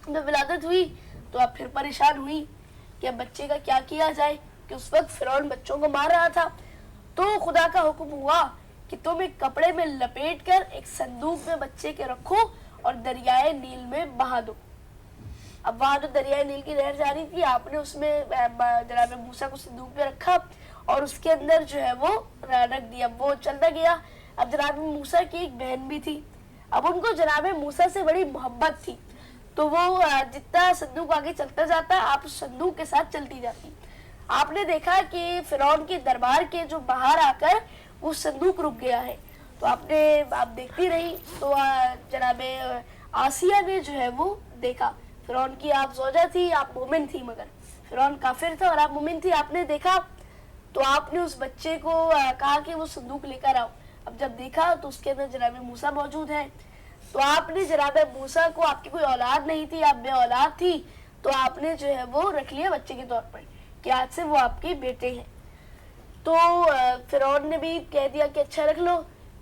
جب ولادت ہوئی تو اب پھر پریشان ہوئی کہ اب بچے کا کیا کیا جائے, کہ اس وقت فرعون بچوں کو مار رہا تھا. تو خدا کا حکم ہوا کہ تم ایک کپڑے میں لپیٹ کر ایک صندوق میں بچے کے رکھو اور دریائے نیل میں بہا دو. اب وہاں تو دریائے نیل کی نہر جاری تھی, آپ نے اس میں جناب موسیٰ کو صندوق میں رکھا اور اس کے اندر جو ہے وہ رکھ دیا. وہ چلتا گیا. اب جناب موسیٰ کی ایک بہن بھی تھی. اب ان کو جناب موسیٰ سے بڑی محبت تھی, تو وہ جتنا صندوق آگے چلتا جاتا آپ اس صندوق کے ساتھ چلتی جاتی. آپ نے دیکھا کہ فرعون کے دربار کے جو باہر آ کر وہ صندوق رک گیا ہے. تو آپ دیکھتی رہی. تو جناب آسیہ نے جو ہے وہ دیکھا. فرعون کی آپ زوجہ تھی, آپ مومن تھی, مگر فرعون کافر تھا اور آپ مومن تھی. آپ نے دیکھا تو آپ نے اس بچے کو کہا کہ وہ صندوق لے کر آؤ. اب جب دیکھا تو اس کے اندر جناب موسیٰ موجود ہیں. تو آپ نے جناب موسیٰ کو, آپ کی کوئی اولاد نہیں تھی, آپ بے اولاد تھی, تو آپ نے جو ہے وہ رکھ لیا بچے کے طور پر کہ آج سے وہ آپ کے بیٹے ہیں. تو فرعون نے بھی کہہ دیا کہ اچھا رکھ لو,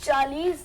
40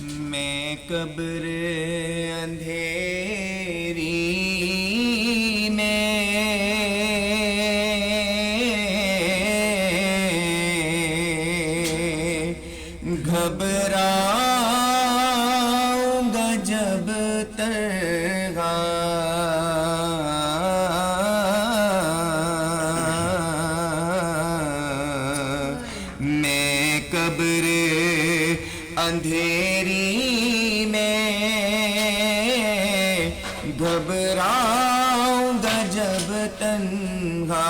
میں قبر اندھیری میں گھبراؤں گا جب تنہا میں قبر اندھیری میں گھبراؤں گا جب تنہا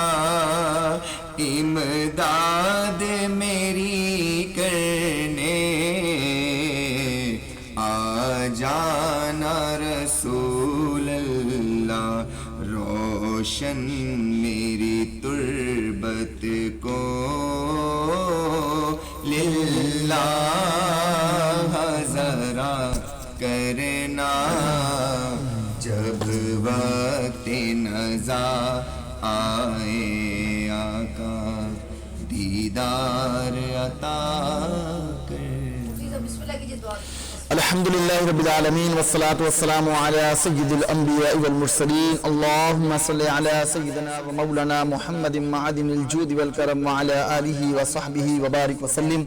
امداد میری کرنے آ جانا رسول اللہ روشن میری تربت کو للہ ذرا کرنا جب وقت نزا آئے آقا دیدار عطا کر. الحمدللہ رب العالمین والصلاة والسلام علی سید الانبیاء والمرسلین اللہم صلی علی سیدنا و مولانا محمد معدن الجود والکرم وعلی آلہ وصحبہ وبارک وسلم.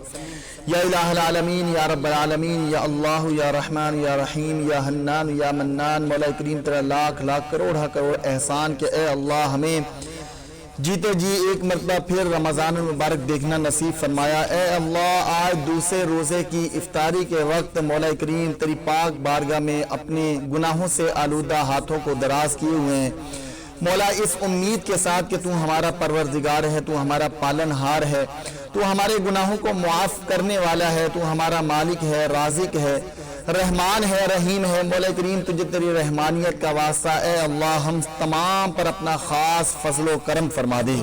یا الہ العالمین یا رب العالمین یا اللہ یا رحمان یا رحیم یا حنان یا منان. مولا کریم تیرا لاکھ لاکھ کروڑ احسان کہ اے اللہ ہمیں جیتے جی ایک مرتبہ پھر رمضان المبارک دیکھنا نصیب فرمایا. اے اللہ آج دوسرے روزے کی افطاری کے وقت مولا کریم تیری پاک بارگاہ میں اپنے گناہوں سے آلودہ ہاتھوں کو دراز کیے ہوئے ہیں مولا، اس امید کے ساتھ کہ تو ہمارا پروردگار ہے، تو ہمارا پالن ہار ہے، تو ہمارے گناہوں کو معاف کرنے والا ہے، تو ہمارا مالک ہے، رازق ہے، رحمان ہے، رحیم ہے. مولا کریم تجھے تیری رحمانیت کا واسطہ اے اللہ ہم تمام پر اپنا خاص فضل و کرم فرما دے.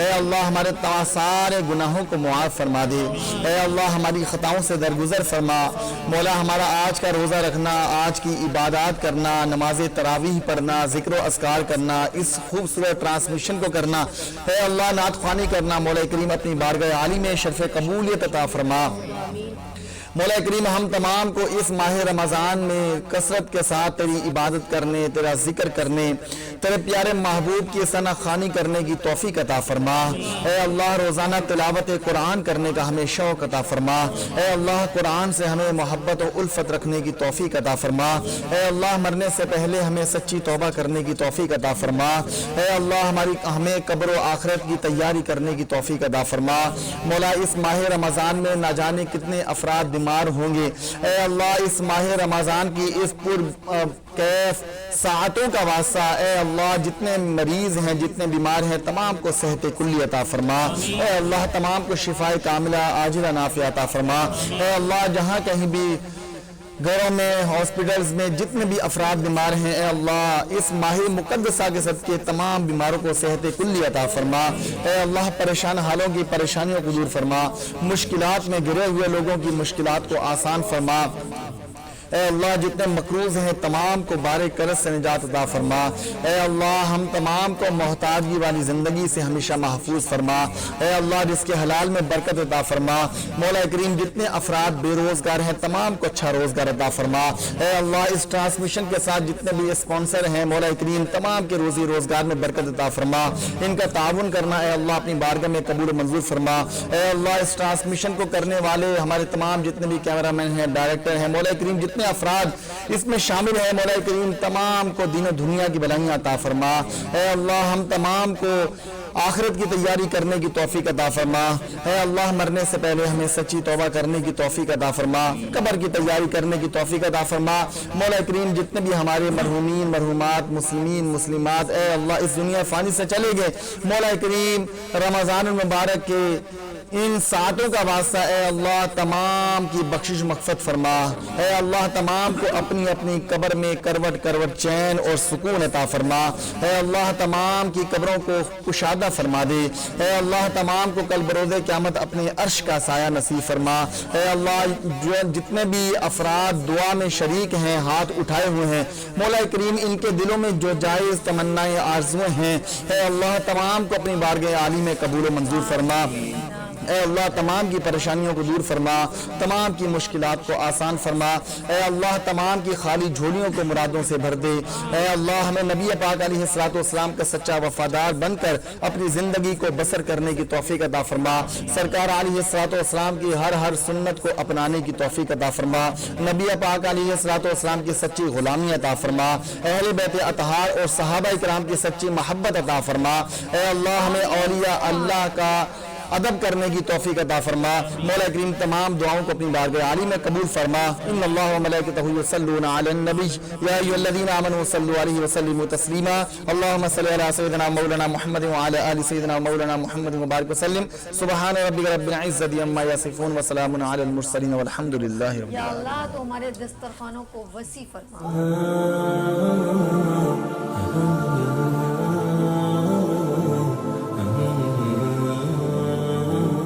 اے اللہ ہمارے سارے گناہوں کو معاف فرما دے. اے اللہ ہماری خطاؤں سے درگزر فرما. مولا ہمارا آج کا روزہ رکھنا، آج کی عبادات کرنا، نماز تراویح پڑھنا، ذکر و اذکار کرنا، اس خوبصورت ٹرانسمیشن کو کرنا، اے اللہ نعت خوانی کرنا، مولا کریم اپنی بارگاہ عالی میں شرف قبولیت عطا فرما. مولا کریم ہم تمام کو اس ماہ رمضان میں کثرت کے ساتھ تیری عبادت کرنے، تیرا ذکر کرنے، تیرے پیارے محبوب کی ثنا خوانی کرنے کی توفیق عطا فرما. اے اللہ روزانہ تلاوت قرآن کرنے کا ہمیں شوق عطا فرما. اے اللہ قرآن سے ہمیں محبت و الفت رکھنے کی توفیق عطا فرما. اے اللہ مرنے سے پہلے ہمیں سچی توبہ کرنے کی توفیق عطا فرما. اے اللہ ہمیں قبر و آخرت کی تیاری کرنے کی توفیق عطا فرما. مولا اس ماہ رمضان میں نہ جانے کتنے افراد بیمار ہوں گے. اے اللہ اس ماہ رمضان کی اس پر کیف ساعتوں کا واسطہ اے اللہ جتنے مریض ہیں، جتنے بیمار ہیں، تمام کو صحت کلی عطا فرما. اے اللہ تمام کو شفاء کاملہ عاجلہ نافع عطا فرما. اے اللہ جہاں کہیں بھی گھروں میں، ہاسپٹلز میں جتنے بھی افراد بیمار ہیں، اے اللہ اس ماہ مقدسہ کے صدقے تمام بیماروں کو صحت کلی عطا فرما. اے اللہ پریشان حالوں کی پریشانیوں کو دور فرما. مشکلات میں گرے ہوئے لوگوں کی مشکلات کو آسان فرما. اے اللہ جتنے مقروض ہیں تمام کو بار کرز سے نجات عطا فرما. اے اللہ ہم تمام کو محتاجی والی زندگی سے ہمیشہ محفوظ فرما. اے اللہ جس کے حلال میں برکت عطا فرما. مولا کریم جتنے افراد بے روزگار ہیں تمام کو اچھا روزگار عطا فرما. اے اللہ اس ٹرانسمیشن کے ساتھ جتنے بھی اسپانسر ہیں مولا کریم تمام کے روزی روزگار میں برکت عطا فرما. ان کا تعاون کرنا اے اللہ اپنی بارگاہ میں قبول و منظور فرما. اے اللہ اس ٹرانسمیشن کو کرنے والے ہمارے تمام جتنے بھی کیمرہ مین ہیں، ڈائریکٹر ہیں، مولا کریم جتنے افراد اس میں شامل ہیں مولا کریم تمام کو دین و دنیا کی بھلائیاں عطا فرما. اے اللہ ہم تمام کو آخرت کی تیاری کرنے کی توفیق عطا فرما. اے اللہ مرنے سے پہلے ہمیں سچی توبہ کرنے کی توفیق عطا فرما. قبر کی تیاری کرنے کی توفیق عطا فرما. مولا کریم جتنے بھی ہمارے مرحومین مرحومات مسلمین مسلمات اے اللہ اس دنیا فانی سے چلے گئے مولا کریم رمضان المبارک کے ان ساعتوں کا واسطہ اے اللہ تمام کی بخشش مغفرت فرما. اے اللہ تمام کو اپنی اپنی قبر میں کروٹ کروٹ چین اور سکون عطا فرما. اے اللہ تمام کی قبروں کو کشادہ فرما دے. اے اللہ تمام کو کل بروز قیامت اپنے عرش کا سایہ نصیب فرما. اے اللہ جتنے بھی افراد دعا میں شریک ہیں ہاتھ اٹھائے ہوئے ہیں مولا کریم ان کے دلوں میں جو جائز تمنائیں آرزویں ہیں اے اللہ تمام کو اپنی بارگاہ عالی میں قبول و منظور فرما. اے اللہ تمام کی پریشانیوں کو دور فرما، تمام کی مشکلات کو آسان فرما، اے اللہ تمام کی خالی جھولیوں کو مرادوں سے بھر دے، اے اللہ ہمیں نبی پاک علیہ الصلوۃ والسلام کا سچا وفادار بن کر اپنی زندگی کو بسر کرنے کی توفیق عطا فرما، سرکار علیہ الصلوۃ والسلام کی ہر سنت کو اپنانے کی توفیق عطا فرما، نبی پاک علیہ الصلوۃ والسلام کی سچی غلامی عطا فرما، اہل بیت اطہار اور صحابہ کرام کی سچی محبت عطا فرما، اے اللہ ہمیں اولیاء اللہ کا ادب کرنے کی توفیق عطا فرما، مولا کریم تمام دعاؤں کو اپنی بارگاہ عالی میں قبول فرما۔ ان اللہ و ملائکتہ یصلون علی النبی یا ایھا الذین آمنوا صلوا علیہ وسلموا تسلیما، اللهم صل علی سیدنا مولانا محمد وعلی آل سیدنا مولانا محمد وبارک وسلم، سبحان ربک رب العزۃ عما یصفون وسلام علی المرسلین والحمد للہ رب یا العالمین۔ اللہ تو ہمارے دسترخوانوں کو وسیع فرما۔